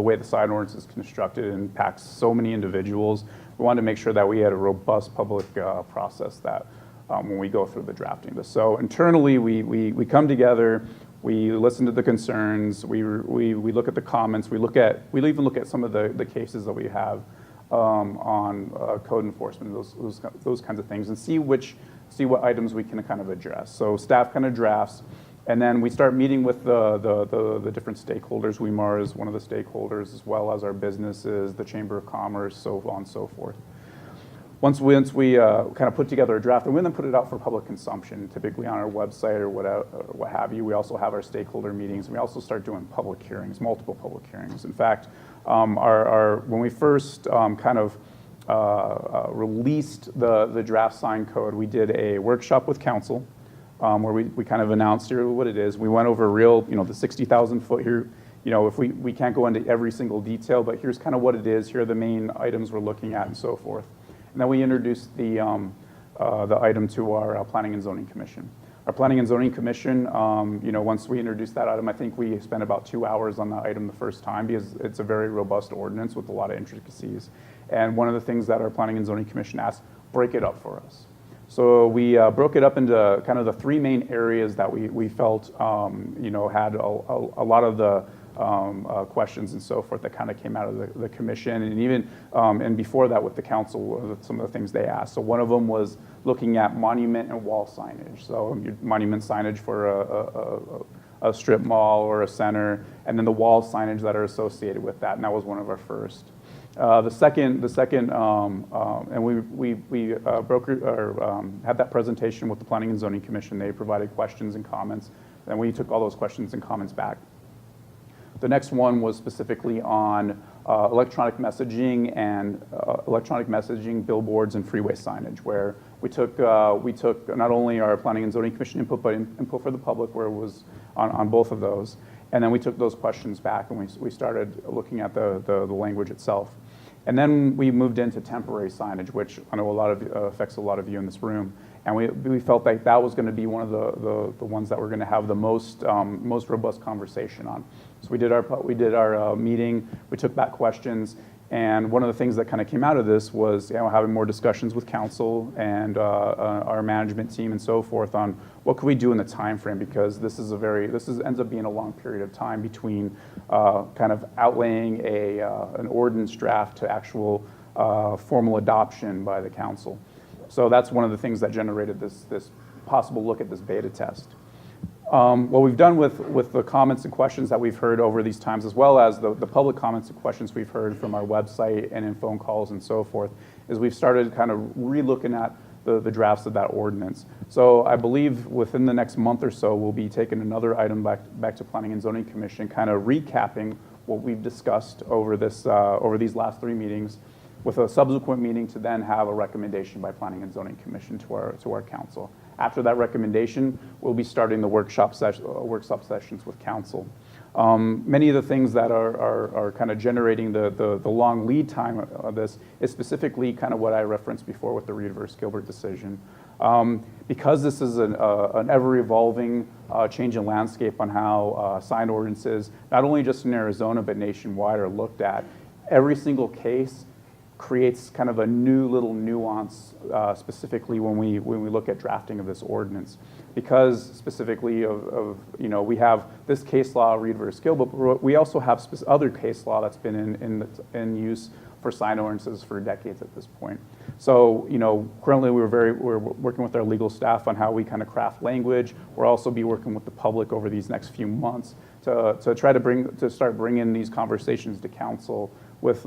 way the sign ordinance is constructed impacts so many individuals, we wanted to make sure that we had a robust public process that when we go through the drafting of this. So internally, we come together. We listen to the concerns. We look at the comments. We even look at some of the cases that we have on code enforcement, those kinds of things, and see what items we can kind of address. So staff kind of drafts, and then we start meeting with the different stakeholders. WeMAR is one of the stakeholders, as well as our businesses, the Chamber of Commerce, so on and so forth. once we kind of put together a draft, and we then put it out for public consumption, typically on our website or what have you. We also have our stakeholder meetings, and we also start doing public hearings, multiple public hearings. In fact, when we first released the draft sign code, we did a workshop with council where we kind of announced here what it is. We went over the 60,000 foot here. If we can't go into every single detail, but here's kind of what it is. Here are the main items we're looking at and so forth. And then we introduced the item to our Planning and Zoning Commission. Our Planning and Zoning Commission, once we introduced that item, I think we spent about 2 hours on that item the first time because it's a very robust ordinance with a lot of intricacies. And one of the things that our Planning and Zoning Commission asked, break it up for us. So we broke it up into kind of the 3 main areas that we felt, had a lot of the questions and so forth that kind of came out of the commission, and even and before that with the council, some of the things they asked. So one of them was looking at monument and wall signage. So monument signage for a strip mall or a center, and then the wall signage that are associated with that, and that was one of our first. The second, and we had that presentation with the Planning and Zoning Commission. They provided questions and comments, and we took all those questions and comments back. The next one was specifically on electronic messaging and electronic messaging, billboards, and freeway signage, where we took not only our Planning and Zoning Commission input, but input for the public, where it was on both of those. And then we took those questions back, and we started looking at the language itself. And then we moved into temporary signage, which I know affects a lot of you in this room. And we felt like that was going to be one of the ones that we're going to have the most robust conversation on. So we did our meeting. We took back questions, and one of the things that kind of came out of this was having more discussions with council and our management team and so forth on what could we do in the time frame, because this ends up being a long period of time between kind of outlaying an ordinance draft to actual formal adoption by the council. So that's one of the things that generated this possible look at this beta test. What we've done with the comments and questions that we've heard over these times, as well as the public comments and questions we've heard from our website and in phone calls and so forth, is we've started kind of re-looking at the drafts of that ordinance. So I believe within the next month or so, we'll be taking another item back to Planning and Zoning Commission, kind of recapping what we've discussed over these last 3 meetings, with a subsequent meeting to then have a recommendation by Planning and Zoning Commission to our council. After that recommendation, we'll be starting the workshop sessions with council. Many of the things that are kind of generating the long lead time of this is specifically kind of what I referenced before with the Reed versus Gilbert decision. Because this is an ever-evolving change in landscape on how sign ordinances, not only just in Arizona but nationwide, are looked at, every single case creates kind of a new little nuance, specifically when we look at drafting of this ordinance, because specifically we have this case law, Reed versus Gilbert, but we also have other case law that's been in use for sign ordinances for decades at this point. So currently we're working with our legal staff on how we kind of craft language. We'll also be working with the public over these next few months to try to start bringing these conversations to council. With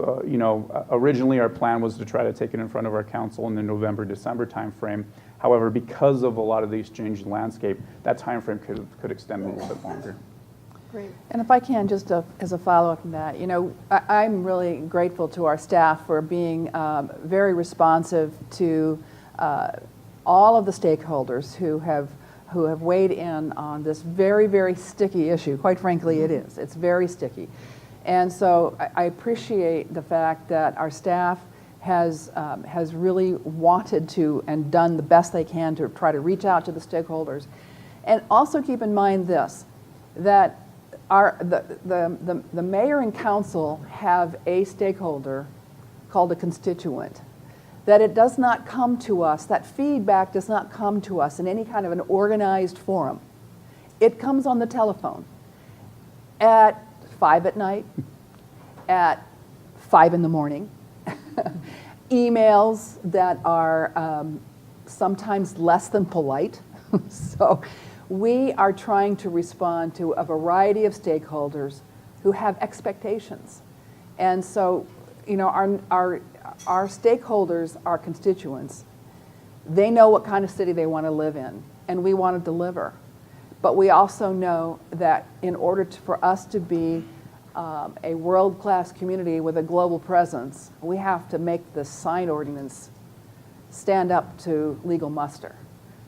originally our plan was to try to take it in front of our council in the November-December timeframe. However, because of a lot of these changing landscape, that timeframe could extend a little bit longer. Great. And if I can, just as a follow-up on that, I'm really grateful to our staff for being very responsive to all of the stakeholders who have weighed in on this very, very sticky issue. Quite frankly, it is. It's very sticky. And so I appreciate the fact that our staff has really wanted to and done the best they can to try to reach out to the stakeholders. And also keep in mind this, that the mayor and council have a stakeholder called a constituent, that it does not come to us, that feedback does not come to us in any kind of an organized forum. It comes on the telephone at 5 at night, at 5 in the morning, emails that are sometimes less than polite. So we are trying to respond to a variety of stakeholders who have expectations. And so, our stakeholders, our constituents, they know what kind of city they want to live in, and we want to deliver. But we also know that in order for us to be a world-class community with a global presence, we have to make the sign ordinance stand up to legal muster.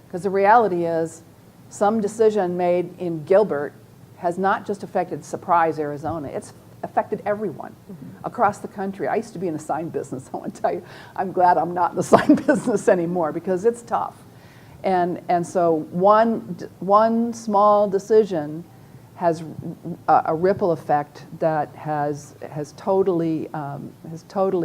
Because the reality is, some decision made in Gilbert has not just affected Surprise, Arizona, it's affected everyone across the country. I used to be in the sign business. I want to tell you, I'm glad I'm not in the sign business anymore because it's tough. And so one small decision has a ripple effect that has totally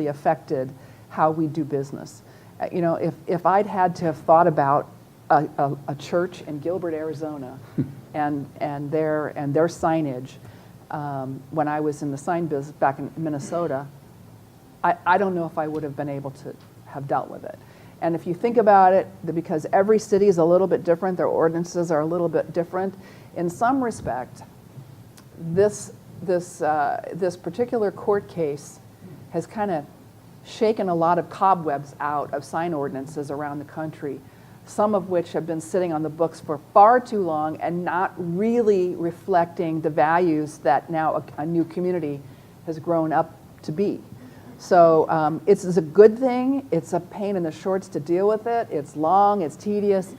affected how we do business. You know, if I'd had to have thought about a church in Gilbert, Arizona, and their signage when I was in the sign business back in Minnesota, I don't know if I would have been able to have dealt with it. And if you think about it, because every city is a little bit different, their ordinances are a little bit different. In some respect, this particular court case has kind of shaken a lot of cobwebs out of sign ordinances around the country, some of which have been sitting on the books for far too long and not really reflecting the values that now a new community has grown up to be. So it's a good thing. It's a pain in the shorts to deal with it. It's long, it's tedious,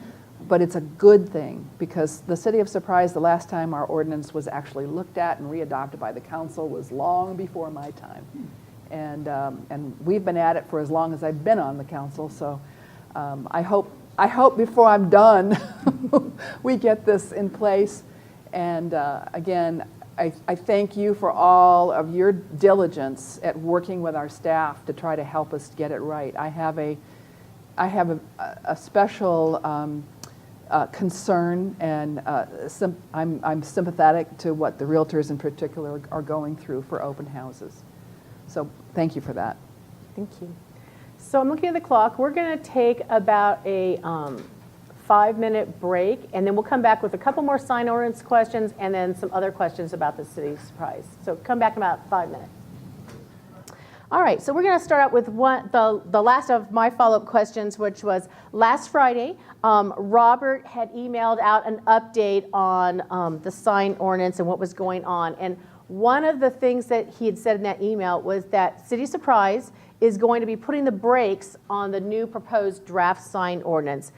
but it's a good thing because the city of Surprise, the last time our ordinance was actually looked at and readopted by the council was long before my time. And we've been at it for as long as I've been on the council, so I hope before I'm done we get this in place. And again, I thank you for all of your diligence at working with our staff to try to help us get it right. I have a special concern, and I'm sympathetic to what the realtors in particular are going through for open houses. So thank you for that. Thank you. So I'm looking at the clock. We're going to take about a 5-minute break, and then we'll come back with a couple more sign ordinance questions and then some other questions about the city of Surprise. So come back in about 5 minutes. All right, so we're going to start out with the last of my follow-up questions, which was last Friday, Robert had emailed out an update on the sign ordinance and what was going on. And one of the things that he had said in that email was that City of Surprise is going to be putting the brakes on the new proposed draft sign ordinance.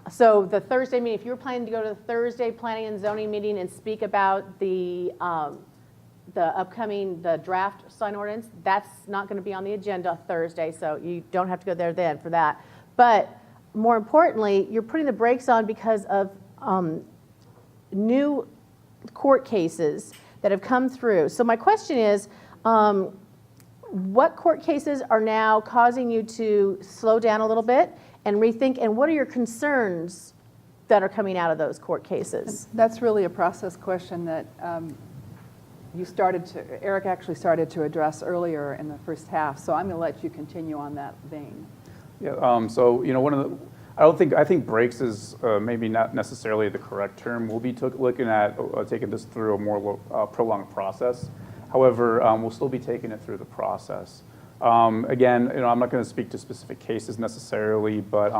So the Thursday meeting, if you were planning to go to the Thursday planning and zoning meeting and speak about the upcoming draft sign ordinance, that's not going to be on the agenda Thursday, so you don't have to go there then for that. But more importantly, you're putting the brakes on because of new court cases that have come through. So my question is, what court cases are now causing you to slow down a little bit and rethink, and what are your concerns that are coming out of those court cases? That's really a process question that Eric actually started to address earlier in the first half, so I'm going to let you continue on that vein. Yeah, so you know, I think breaks is maybe not necessarily the correct term. We'll be looking at taking this through a more prolonged process. However, we'll still be taking it through the process. Again, you know, I'm not going to speak to specific cases necessarily, but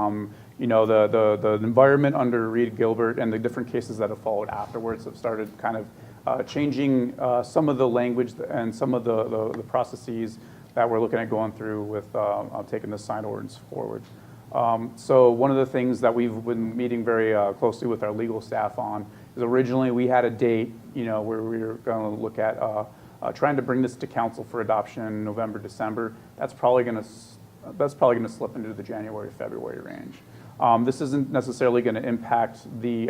you know, the environment under Reed Gilbert and the different cases that have followed afterwards have started kind of changing some of the language and some of the processes that we're looking at going through with taking the sign ordinance forward. So one of the things that we've been meeting very closely with our legal staff on is originally we had a date, you know, where we were going to look at trying to bring this to council for adoption in November, December. That's probably going to slip into the January, February range. This isn't necessarily going to impact the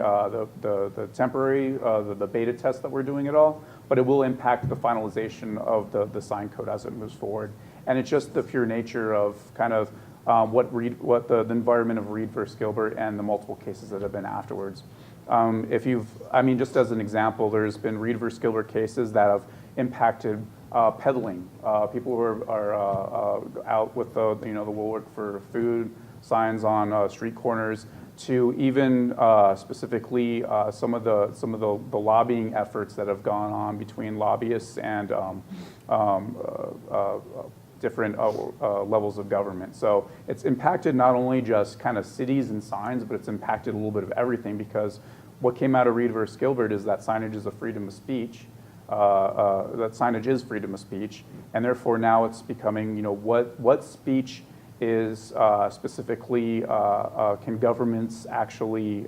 temporary, the beta test that we're doing at all, but it will impact the finalization of the sign code as it moves forward. And it's just the pure nature of kind of what the environment of Reed versus Gilbert and the multiple cases that have been afterwards. Just as an example, there's been Reed versus Gilbert cases that have impacted peddling. People who are out with the will work for food signs on street corners, to even specifically some of the lobbying efforts that have gone on between lobbyists and different levels of government. So it's impacted not only just kind of cities and signs, but it's impacted a little bit of everything, because what came out of Reed versus Gilbert is that signage is a freedom of speech. That signage is freedom of speech, and therefore now it's becoming, you know, what speech is specifically can governments actually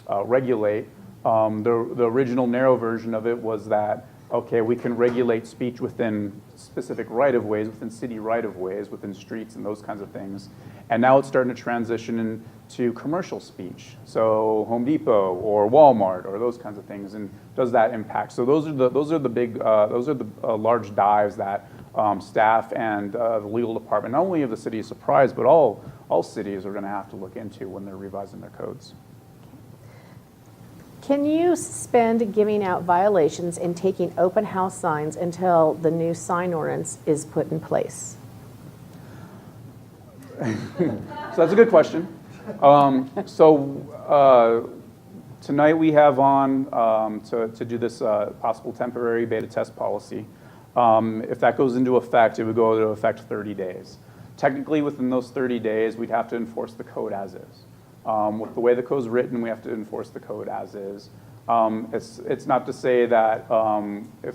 regulate. The original narrow version of it was that, okay, we can regulate speech within specific right-of-ways, within city right-of-ways, within streets and those kinds of things. And now it's starting to transition into commercial speech. So Home Depot or Walmart or those kinds of things. And does that impact? So those are the big, large dives that staff and the legal department, not only of the city of Surprise, but all cities are going to have to look into when they're revising their codes. Can you suspend giving out violations and taking open house signs until the new sign ordinance is put in place? So that's a good question. Tonight we have on to do this possible temporary beta test policy. If that goes into effect, it would go into effect 30 days. Technically, within those 30 days, we'd have to enforce the code as is. With the way the code's written, we have to enforce the code as is. It's not to say that if,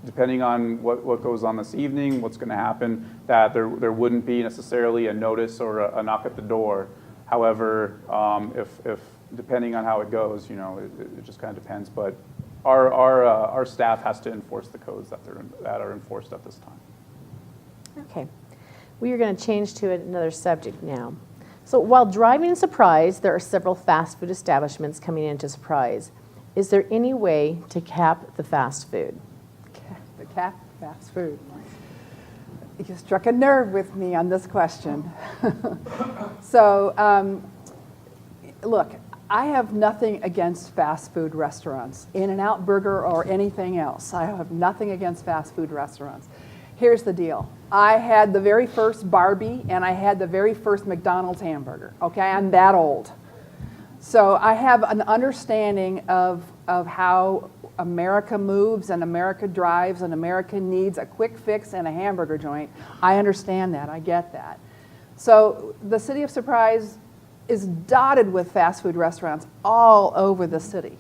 depending on what goes on this evening, what's going to happen, that there wouldn't be necessarily a notice or a knock at the door. However, if depending on how it goes, you know, it just kind of depends. But our staff has to enforce the codes that are enforced at this time. Okay. We are going to change to another subject now. So while driving in Surprise, there are several fast food establishments coming into Surprise. Is there any way to cap the fast food? The cap fast food. You struck a nerve with me on this question. So, look, I have nothing against fast food restaurants, In-N-Out Burger or anything else. I have nothing against fast food restaurants. Here's the deal. I had the very first Barbie and I had the very first McDonald's hamburger. Okay, I'm that old. So I have an understanding of how America moves and America drives and America needs a quick fix and a hamburger joint. I understand that, I get that. So the city of Surprise is dotted with fast food restaurants all over the city.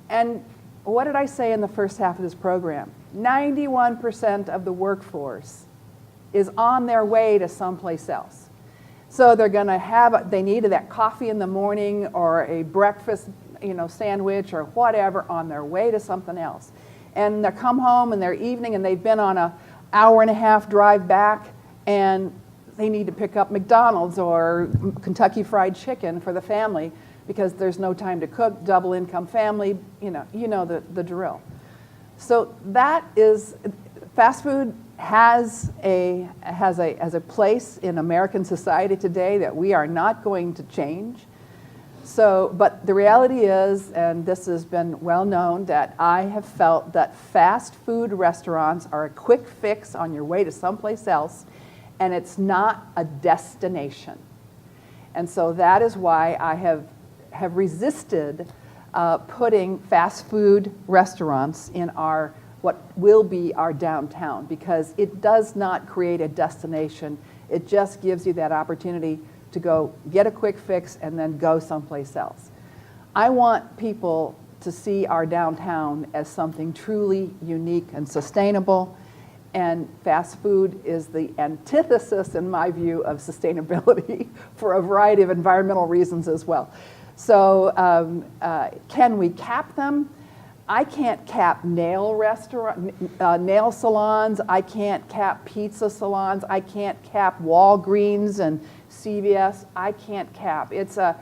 And what did I say in the first half of this program? 91% of the workforce is on their way to someplace else. So they're going to have, they need that coffee in the morning or a breakfast, you know, sandwich or whatever on their way to something else. And they come home in their evening and they've been on an hour-and-a-half drive back and they need to pick up McDonald's or Kentucky Fried Chicken for the family because there's no time to cook, double income family, you know the drill. So that is, fast food has a place in American society today that we are not going to change. So, but the reality is, and this has been well known, that I have felt that fast food restaurants are a quick fix on your way to someplace else, and it's not a destination. And so that is why I have resisted putting fast food restaurants in what will be our downtown, because it does not create a destination. It just gives you that opportunity to go get a quick fix and then go someplace else. I want people to see our downtown as something truly unique and sustainable, and fast food is the antithesis, in my view, of sustainability for a variety of environmental reasons as well. So can we cap them? I can't cap nail salons. I can't cap pizza salons. I can't cap Walgreens and CVS. I can't cap. It's a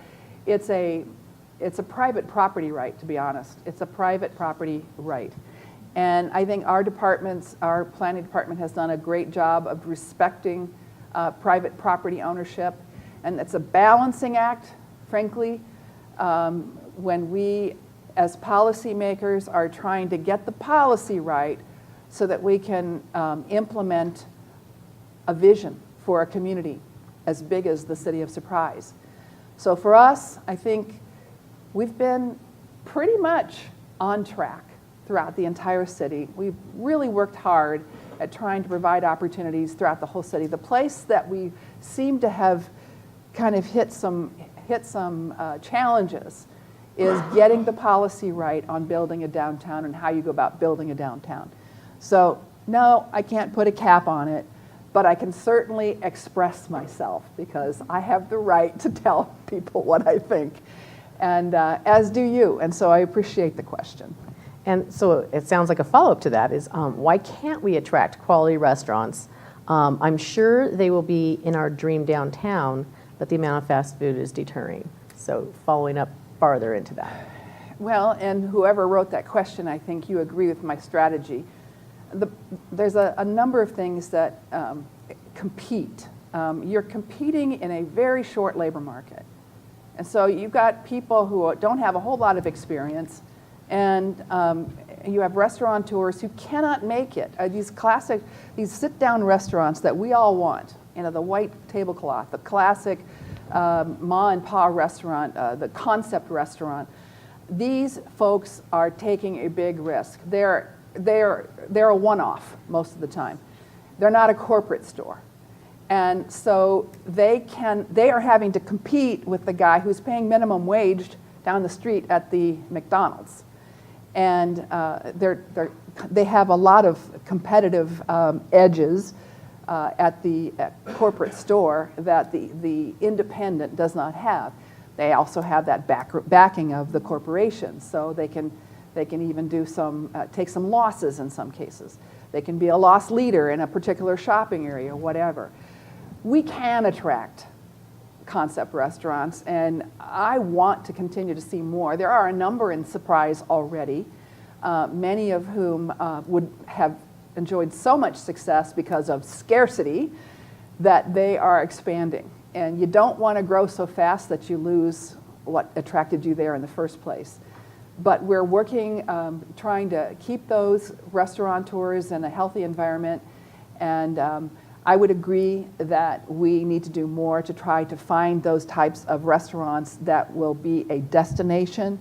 private property right, to be honest. It's a private property right. And I think our planning department has done a great job of respecting private property ownership. And it's a balancing act, frankly, when we as policymakers are trying to get the policy right so that we can implement a vision for a community as big as the city of Surprise. So for us, I think we've been pretty much on track throughout the entire city. We've really worked hard at trying to provide opportunities throughout the whole city. The place that we seem to have kind of hit some challenges is getting the policy right on building a downtown and how you go about building a downtown. So no, I can't put a cap on it, but I can certainly express myself because I have the right to tell people what I think, and as do you, and so I appreciate the question. And so it sounds like a follow-up to that is why can't we attract quality restaurants? I'm sure they will be in our dream downtown, but the amount of fast food is deterring. So following up farther into that. Well, and whoever wrote that question, I think you agree with my strategy. There's a number of things that compete. You're competing in a very short labor market. And so you've got people who don't have a whole lot of experience, and you have restaurateurs who cannot make it. These sit-down restaurants that we all want, the white tablecloth, the classic ma and pa restaurant, the concept restaurant. These folks are taking a big risk. They're a one-off most of the time. They're not a corporate store. And so they are having to compete with the guy who's paying minimum wage down the street at the McDonald's. And they have a lot of competitive edges at the corporate store that the independent does not have. They also have that backing of the corporation, so they can even do take some losses in some cases. They can be a loss leader in a particular shopping area or whatever. We can attract concept restaurants, and I want to continue to see more. There are a number in Surprise already, many of whom would have enjoyed so much success because of scarcity that they are expanding. And you don't want to grow so fast that you lose what attracted you there in the first place. But we're working, trying to keep those restaurateurs in a healthy environment, and I would agree that we need to do more to try to find those types of restaurants that will be a destination.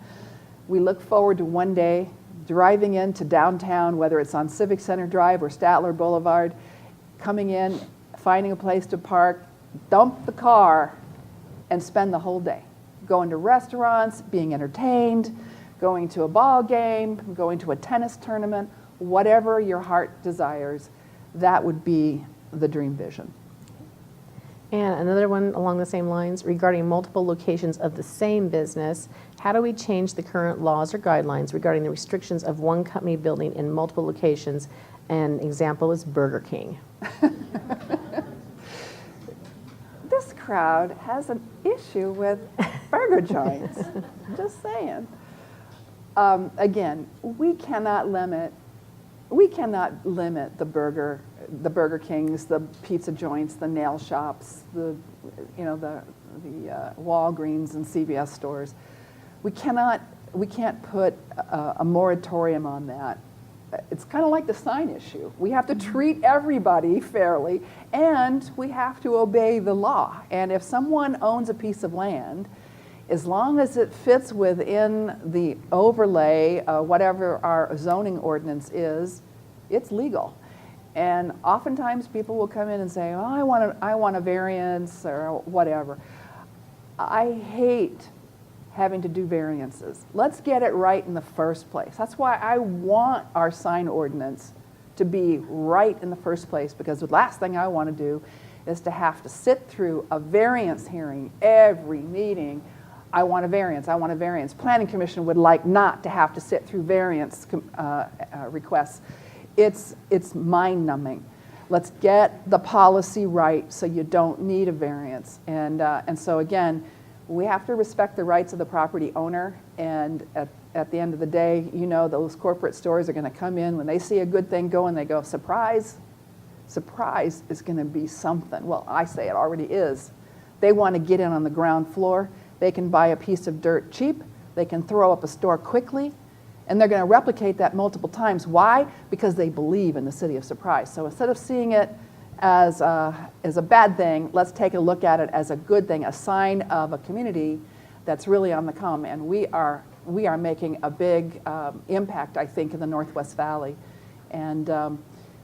We look forward to one day driving into downtown, whether it's on Civic Center Drive or Statler Boulevard, coming in, finding a place to park, dump the car, and spend the whole day. Going to restaurants, being entertained, going to a ball game, going to a tennis tournament, whatever your heart desires, that would be the dream vision. And another one along the same lines, regarding multiple locations of the same business, how do we change the current laws or guidelines regarding the restrictions of one company building in multiple locations? An example is Burger King. This crowd has an issue with burger joints. Just saying. Again, we cannot limit the Burger Kings, the pizza joints, the nail shops, the Walgreens and CVS stores. We can't put a moratorium on that. It's kind of like the sign issue. We have to treat everybody fairly, and we have to obey the law. And if someone owns a piece of land, as long as it fits within the overlay, whatever our zoning ordinance is, it's legal. And oftentimes people will come in and say, oh, I want a variance or whatever. I hate having to do variances. Let's get it right in the first place. That's why I want our sign ordinance to be right in the first place, because the last thing I want to do is to have to sit through a variance hearing every meeting. I want a variance, I want a variance. Planning Commission would like not to have to sit through variance requests. It's mind-numbing. Let's get the policy right so you don't need a variance. And so again, we have to respect the rights of the property owner, and at the end of the day, those corporate stores are going to come in when they see a good thing going, they go, surprise is going to be something. Well, I say it already is. They want to get in on the ground floor. They can buy a piece of dirt cheap. They can throw up a store quickly, and they're going to replicate that multiple times. Why? Because they believe in the city of Surprise. So instead of seeing it as a bad thing, let's take a look at it as a good thing, a sign of a community that's really on the come. And we are we are making a big impact, I think, in the Northwest Valley. And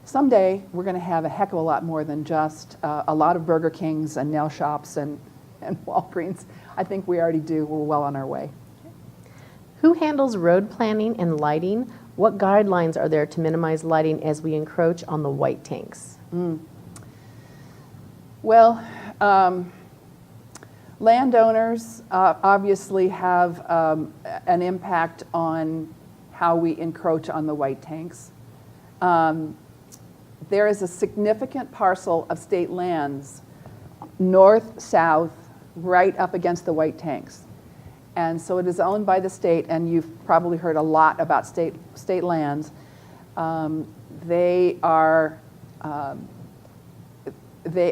someday we're going to have a heck of a lot more than just a lot of Burger Kings and nail shops and Walgreens. I think we already do. We're well on our way. Who handles road planning and lighting? What guidelines are there to minimize lighting as we encroach on the white tanks? Well, landowners obviously have an impact on how we encroach on the white tanks. There is a significant parcel of state lands, north, south, right up against the white tanks. And so it is owned by the state, and you've probably heard a lot about state lands. They are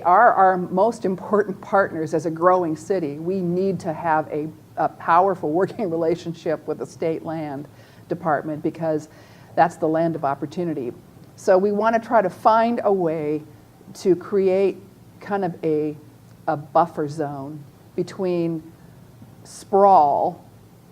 our most important partners as a growing city. We need to have a powerful working relationship with the state land department because that's the land of opportunity. So we want to try to find a way to create kind of a buffer zone between sprawl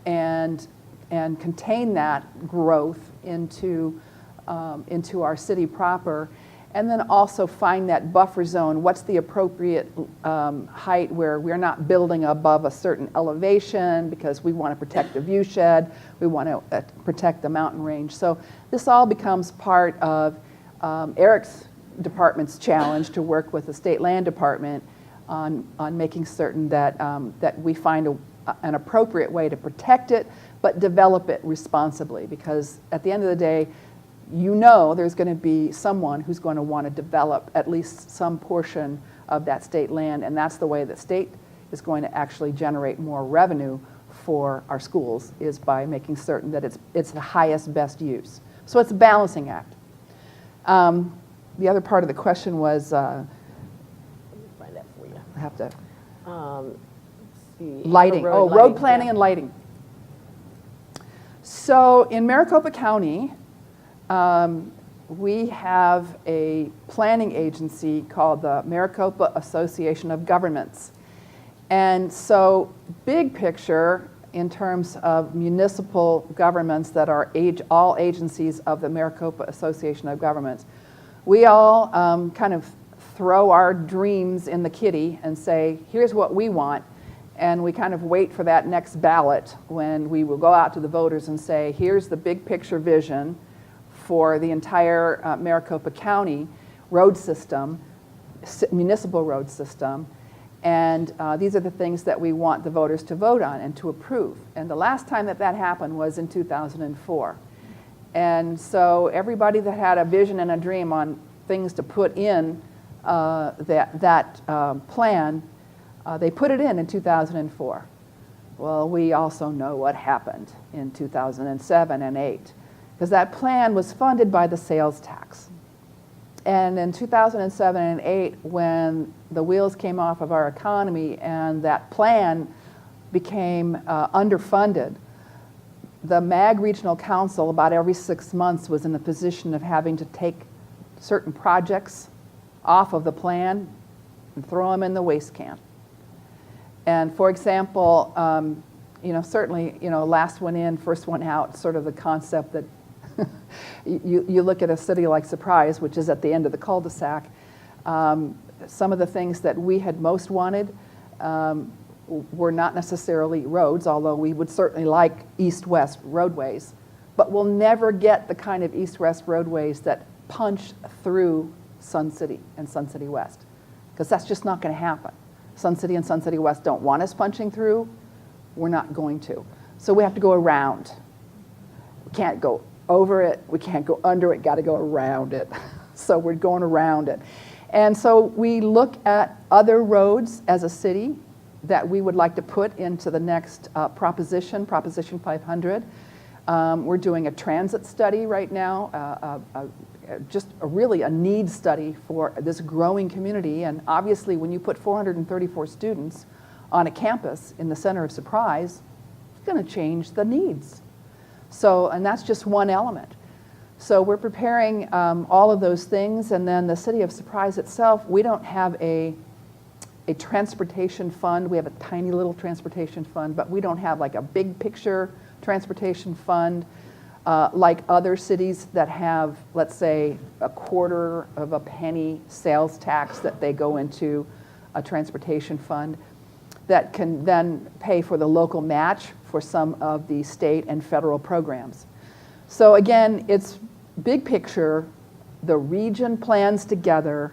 and contain that growth into our city proper, and then also find that buffer zone. What's the appropriate height where we're not building above a certain elevation because we want to protect the view shed, we want to protect the mountain range. So this all becomes part of Eric's department's challenge to work with the state land department on making certain that that we find an appropriate way to protect it, but develop it responsibly. Because at the end of the day, you know there's going to be someone who's going to want to develop at least some portion of that state land, and that's the way that state is going to actually generate more revenue for our schools, is by making certain that it's the highest best use. So it's a balancing act. The other part of the question was, Find that for you. I have to, Let's see. lighting. Road Road lighting, planning yeah. and lighting. So in Maricopa County, we have a planning agency called the Maricopa Association of Governments. And so big picture in terms of municipal governments that are all agencies of the Maricopa Association of Governments, we all kind of throw our dreams in the kitty and say, here's what we want. And we kind of wait for that next ballot when we will go out to the voters and say, here's the big picture vision for the entire Maricopa County road system, municipal road system. And these are the things that we want the voters to vote on and to approve. And the last time that happened was in 2004. And so everybody that had a vision and a dream on things to put in that plan, they put it in 2004. Well, we also know what happened in 2007 and 8, because that plan was funded by the sales tax. And in 2007 and 8, when the wheels came off of our economy and that plan became underfunded, the MAG Regional Council about every 6 months was in the position of having to take certain projects off of the plan and throw them in the waste can. And for example, certainly, last one in, first one out, sort of the concept that you look at a city like Surprise, which is at the end of the cul-de-sac, some of the things that we had most wanted were not necessarily roads, although we would certainly like east-west roadways, but we'll never get the kind of east-west roadways that punch through Sun City and Sun City West, because that's just not going to happen. Sun City and Sun City West don't want us punching through. We're not going to. So we have to go around. We can't go over it. We can't go under it. Got to go around it. So we're going around it. And so we look at other roads as a city that we would like to put into the next Proposition 500. We're doing a transit study right now, just really a need study for this growing community. And obviously when you put 434 students on a campus in the center of Surprise, it's going to change the needs. So, and that's just one element. So we're preparing all of those things, and then the city of Surprise itself, we don't have a a transportation fund. We have a tiny little transportation fund, but we don't have like a big picture transportation fund like other cities that have, let's say, a quarter of a penny sales tax that they go into a transportation fund that can then pay for the local match for some of the state and federal programs. So again, it's big picture, the region plans together,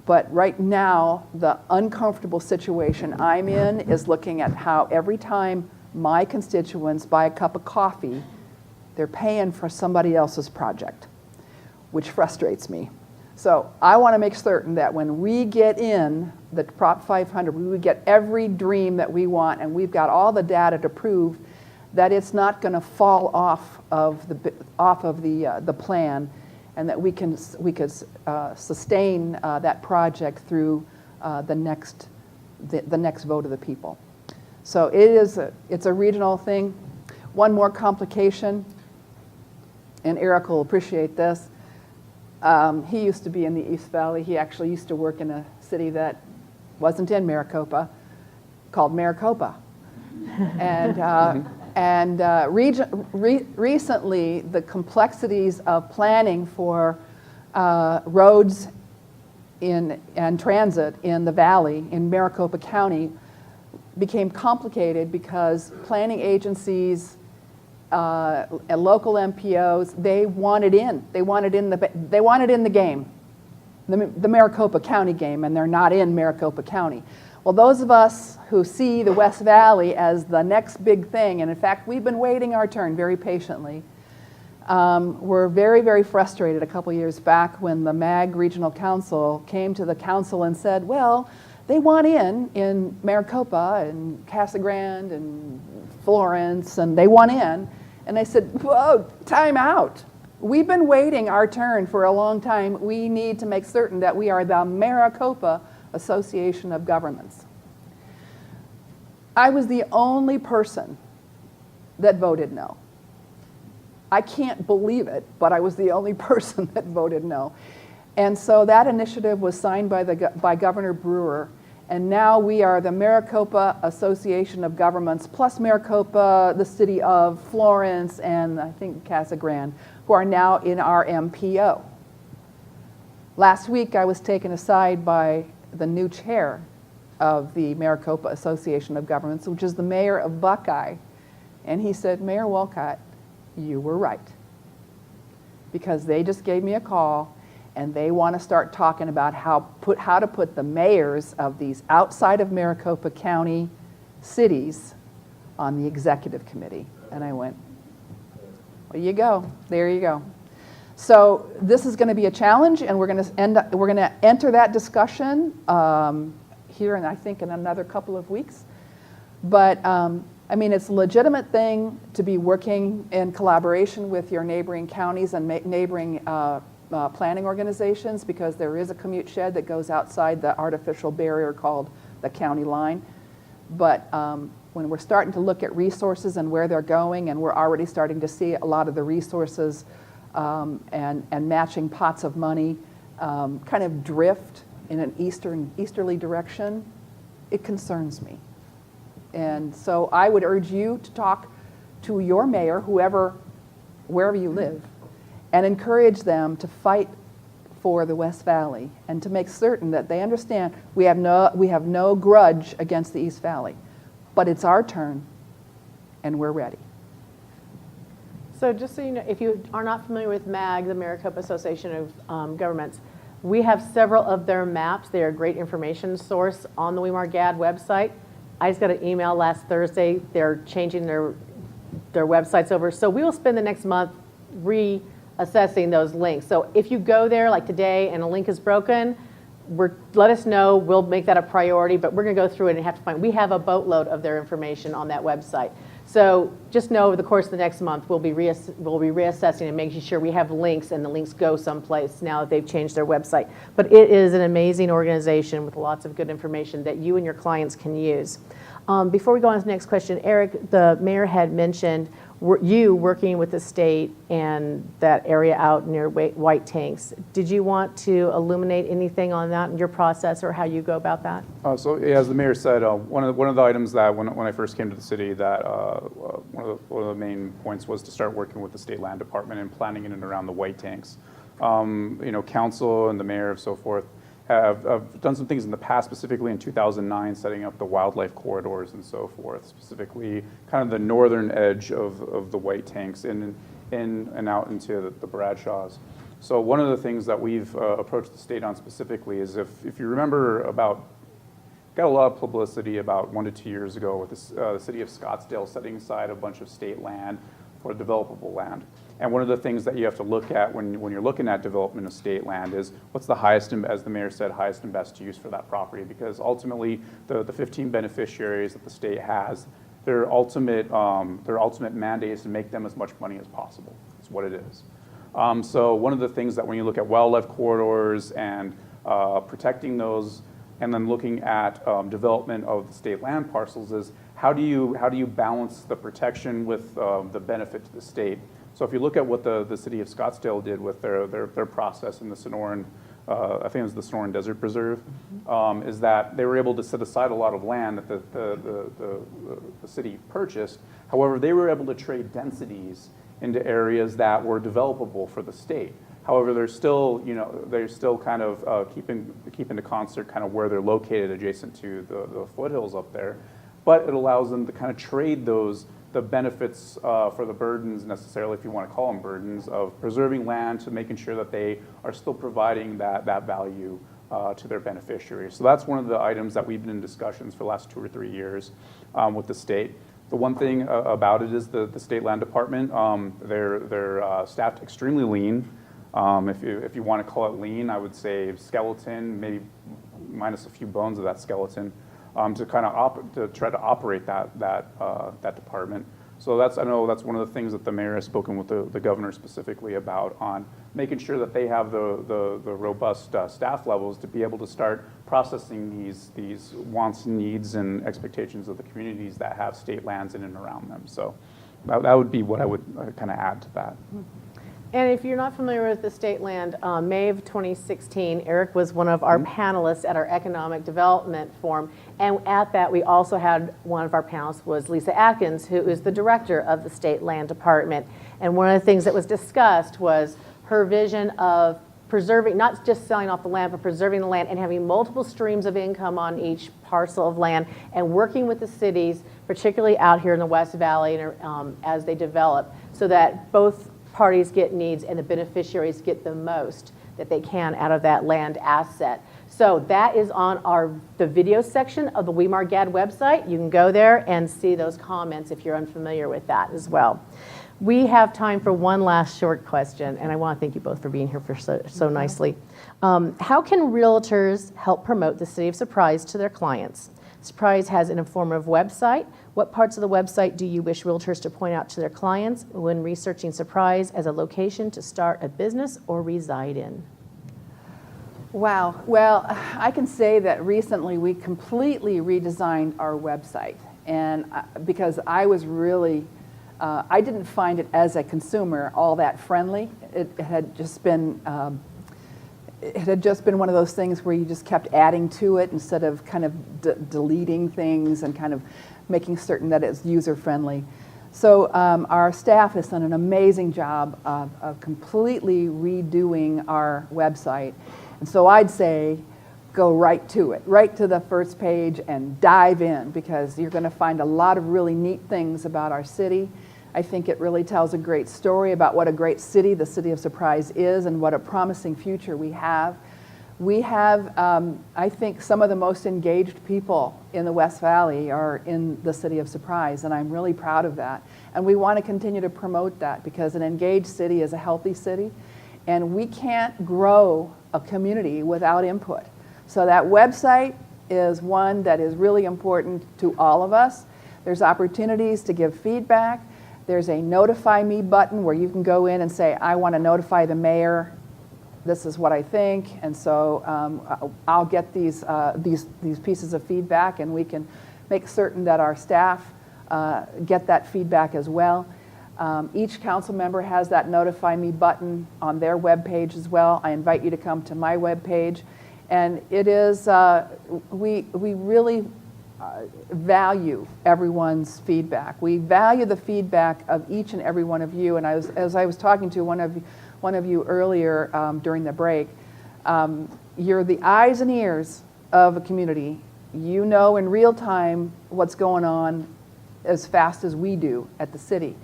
but right now, the uncomfortable situation I'm in is looking at how every time my constituents buy a cup of coffee, they're paying for somebody else's project, which frustrates me. So I want to make certain that when we get in the Prop 500, we would get every dream that we want, and we've got all the data to prove that it's not going to fall off of the plan, and that we could sustain that project through the next vote of the people. So it's a regional thing. One more complication, and Eric will appreciate this. He used to be in the East Valley. He actually used to work in a city that wasn't in Maricopa, called Maricopa. And recently, the complexities of planning for roads and transit in the valley, in Maricopa County, became complicated because planning agencies and local MPOs, they wanted in the game, the Maricopa County game, and they're not in Maricopa County. Well, those of us who see the West Valley as the next big thing, and in fact, we've been waiting our turn very patiently, were very, very frustrated a couple years back when the MAG Regional Council came to the council and said, well, they want in Maricopa and Casa Grande and Florence, and they want in. And I said, whoa, time out. We've been waiting our turn for a long time. We need to make certain that we are the Maricopa Association of Governments. I was the only person that voted no. I can't believe it, but I was the only person that voted no. And so that initiative was signed by Governor Brewer, and now we are the Maricopa Association of Governments, plus Maricopa, the city of Florence, and I think Casa Grande, who are now in our MPO. Last week, I was taken aside by the new chair of the Maricopa Association of Governments, which is the mayor of Buckeye. And he said, Mayor Wolcott, you were right. Because they just gave me a call, and they want to start talking about how to put the mayors of these outside of Maricopa County cities on the executive committee. And I went, well, you go. There you go. So this is going to be a challenge, and we're going to enter that discussion here, and I think in another couple of weeks. But I mean, it's a legitimate thing to be working in collaboration with your neighboring counties and neighboring planning organizations, because there is a commute shed that goes outside the artificial barrier called the county line. But when we're starting to look at resources and where they're going, and we're already starting to see a lot of the resources and matching pots of money kind of drift in an easterly direction, it concerns me. And so I would urge you to talk to your mayor, wherever you live, and encourage them to fight for the West Valley and to make certain that they understand we have no grudge against the East Valley, but it's our turn and we're ready. So just so you know, if you are not familiar with MAG, the Maricopa Association of Governments, we have several of their maps. They are a great information source on the WeMAR GAD website. I just got an email last Thursday. They're changing their websites over. So we will spend the next month reassessing those links. So if you go there like today and a link is broken, let us know. We'll make that a priority, but we're going to go through it and have to find. We have a boatload of their information on that website. So just know over the course of the next month, we'll be reassessing and making sure we have links and the links go someplace now that they've changed their website. But it is an amazing organization with lots of good information that you and your clients can use. Before we go on to the next question, Eric, the mayor had mentioned you working with the state and that area out near White Tanks. Did you want to illuminate anything on that in your process or how you go about that? So yeah, as the mayor said, one of the items that when I first came to the city, that one of the main points was to start working with the state land department and planning in and around the White Tanks. Council and the mayor and so forth have done some things in the past, specifically in 2009, setting up the wildlife corridors and so forth, specifically kind of the northern edge of the White Tanks in and out into the Bradshaws. So one of the things that we've approached the state on specifically is if you remember got a lot of publicity about 1 to 2 years ago with the city of Scottsdale setting aside a bunch of state land for developable land. And one of the things that you have to look at when you're looking at development of state land is what's the highest, and, as the mayor said, highest and best use for that property. Because ultimately, the 15 beneficiaries that the state has, their ultimate mandate is to make them as much money as possible. That's what it is. So one of the things that when you look at wildlife corridors and protecting those, and then looking at development of the state land parcels is how do you balance the protection with the benefit to the state? So if you look at what the city of Scottsdale did with their process in the Sonoran, I think it was the Sonoran Desert Preserve, is that they were able to set aside a lot of land that the city purchased. However, they were able to trade densities into areas that were developable for the state. However, they're still kind of keeping to concert kind of where they're located adjacent to the foothills up there. But it allows them to kind of trade the benefits for the burdens, necessarily, if you want to call them burdens, of preserving land to making sure that they are still providing that value to their beneficiaries. So that's one of the items that we've been in discussions for the last 2 or 3 years with the state. The one thing about it is the state land department, they're staffed extremely lean. If you want to call it lean, I would say skeleton, maybe minus a few bones of that skeleton, to kind of to try to operate that department. So I know that's one of the things that the mayor has spoken with the governor specifically about, on making sure that they have the robust staff levels to be able to start processing these wants, needs, and expectations of the communities that have state lands in and around them. So that would be what I would kind of add to that. And if you're not familiar with the state land, May of 2016, Eric was one of our panelists at our Economic Development Forum. And at that, we also had one of our panelists was Lisa Atkins, who is the director of the State Land Department. And one of the things that was discussed was her vision of preserving, not just selling off the land, but preserving the land and having multiple streams of income on each parcel of land, and working with the cities, particularly out here in the West Valley, as they develop, so that both parties get needs and the beneficiaries get the most that they can out of that land asset. So that is on the video section of the WeMAR GAD website. You can go there and see those comments if you're unfamiliar with that as well. We have time for one last short question, and I want to thank you both for being here so nicely. How can realtors help promote the City of Surprise to their clients? Surprise has an informative website. What parts of the website do you wish realtors to point out to their clients when researching Surprise as a location to start a business or reside in? Wow. Well, I can say that recently we completely redesigned our website, and because I was really, I didn't find it as a consumer all that friendly. It had just been one of those things where you just kept adding to it instead of kind of deleting things and kind of making certain that it's user-friendly. So our staff has done an amazing job of completely redoing our website. And so I'd say go right to it, right to the first page and dive in, because you're going to find a lot of really neat things about our city. I think it really tells a great story about what a great city the City of Surprise is and what a promising future we have. We have, I think, some of the most engaged people in the West Valley are in the City of Surprise, and I'm really proud of that. And we want to continue to promote that, because an engaged city is a healthy city, and we can't grow a community without input. So that website is one that is really important to all of us. There's opportunities to give feedback. There's a notify me button where you can go in and say, I want to notify the mayor. This is what I think, and so I'll get these pieces of feedback, and we can make certain that our staff get that feedback as well. Each council member has that notify me button on their webpage as well. I invite you to come to my webpage. And it is, we really value everyone's feedback. We value the feedback of each and every one of you. And as I was talking to one of you earlier during the break, you're the eyes and ears of a community. You know in real time what's going on as fast as we do at the city.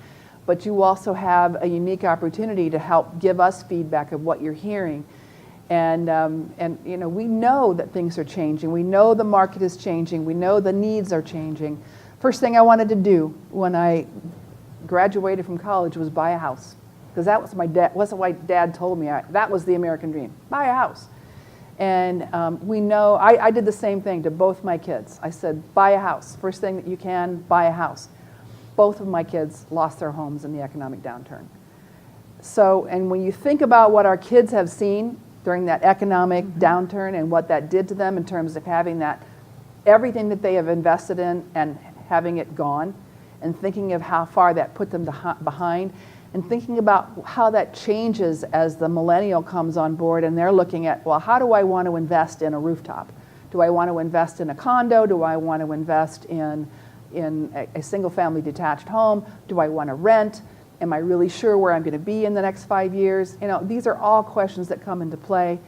But you also have a unique opportunity to help give us feedback of what you're hearing. And you know, we know that things are changing. We know the market is changing. We know the needs are changing. First thing I wanted to do when I graduated from college was buy a house. Because that was wasn't what Dad told me. That was the American dream, buy a house. And we know, I did the same thing to both my kids. I said, buy a house. First thing that you can, buy a house. Both of my kids lost their homes in the economic downturn. So, and when you think about what our kids have seen during that economic downturn and what that did to them in terms of having that, everything that they have invested in and having it gone, and thinking of how far that put them behind, and thinking about how that changes as the millennial comes on board and they're looking at, well, how do I want to invest in a rooftop? Do I want to invest in a condo? Do I want to invest in a single-family detached home? Do I want to rent? Am I really sure where I'm going to be in the next 5 years? You know, these are all questions that come into play.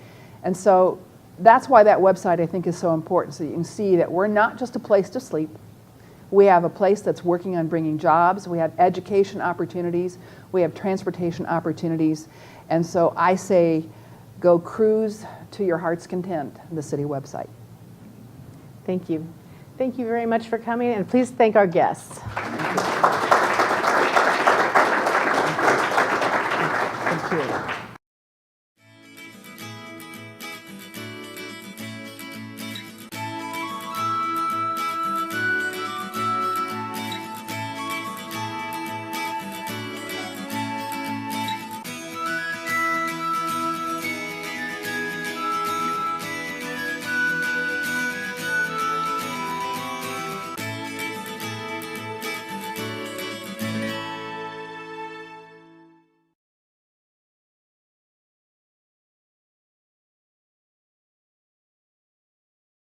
And so that's why that website, I think, is so important. So you can see that we're not just a place to sleep. We have a place that's working on bringing jobs. We have education opportunities. We have transportation opportunities. And so I say, go cruise to your heart's content, the city website. Thank you. Thank you very much for coming, and please thank our guests. Thank you.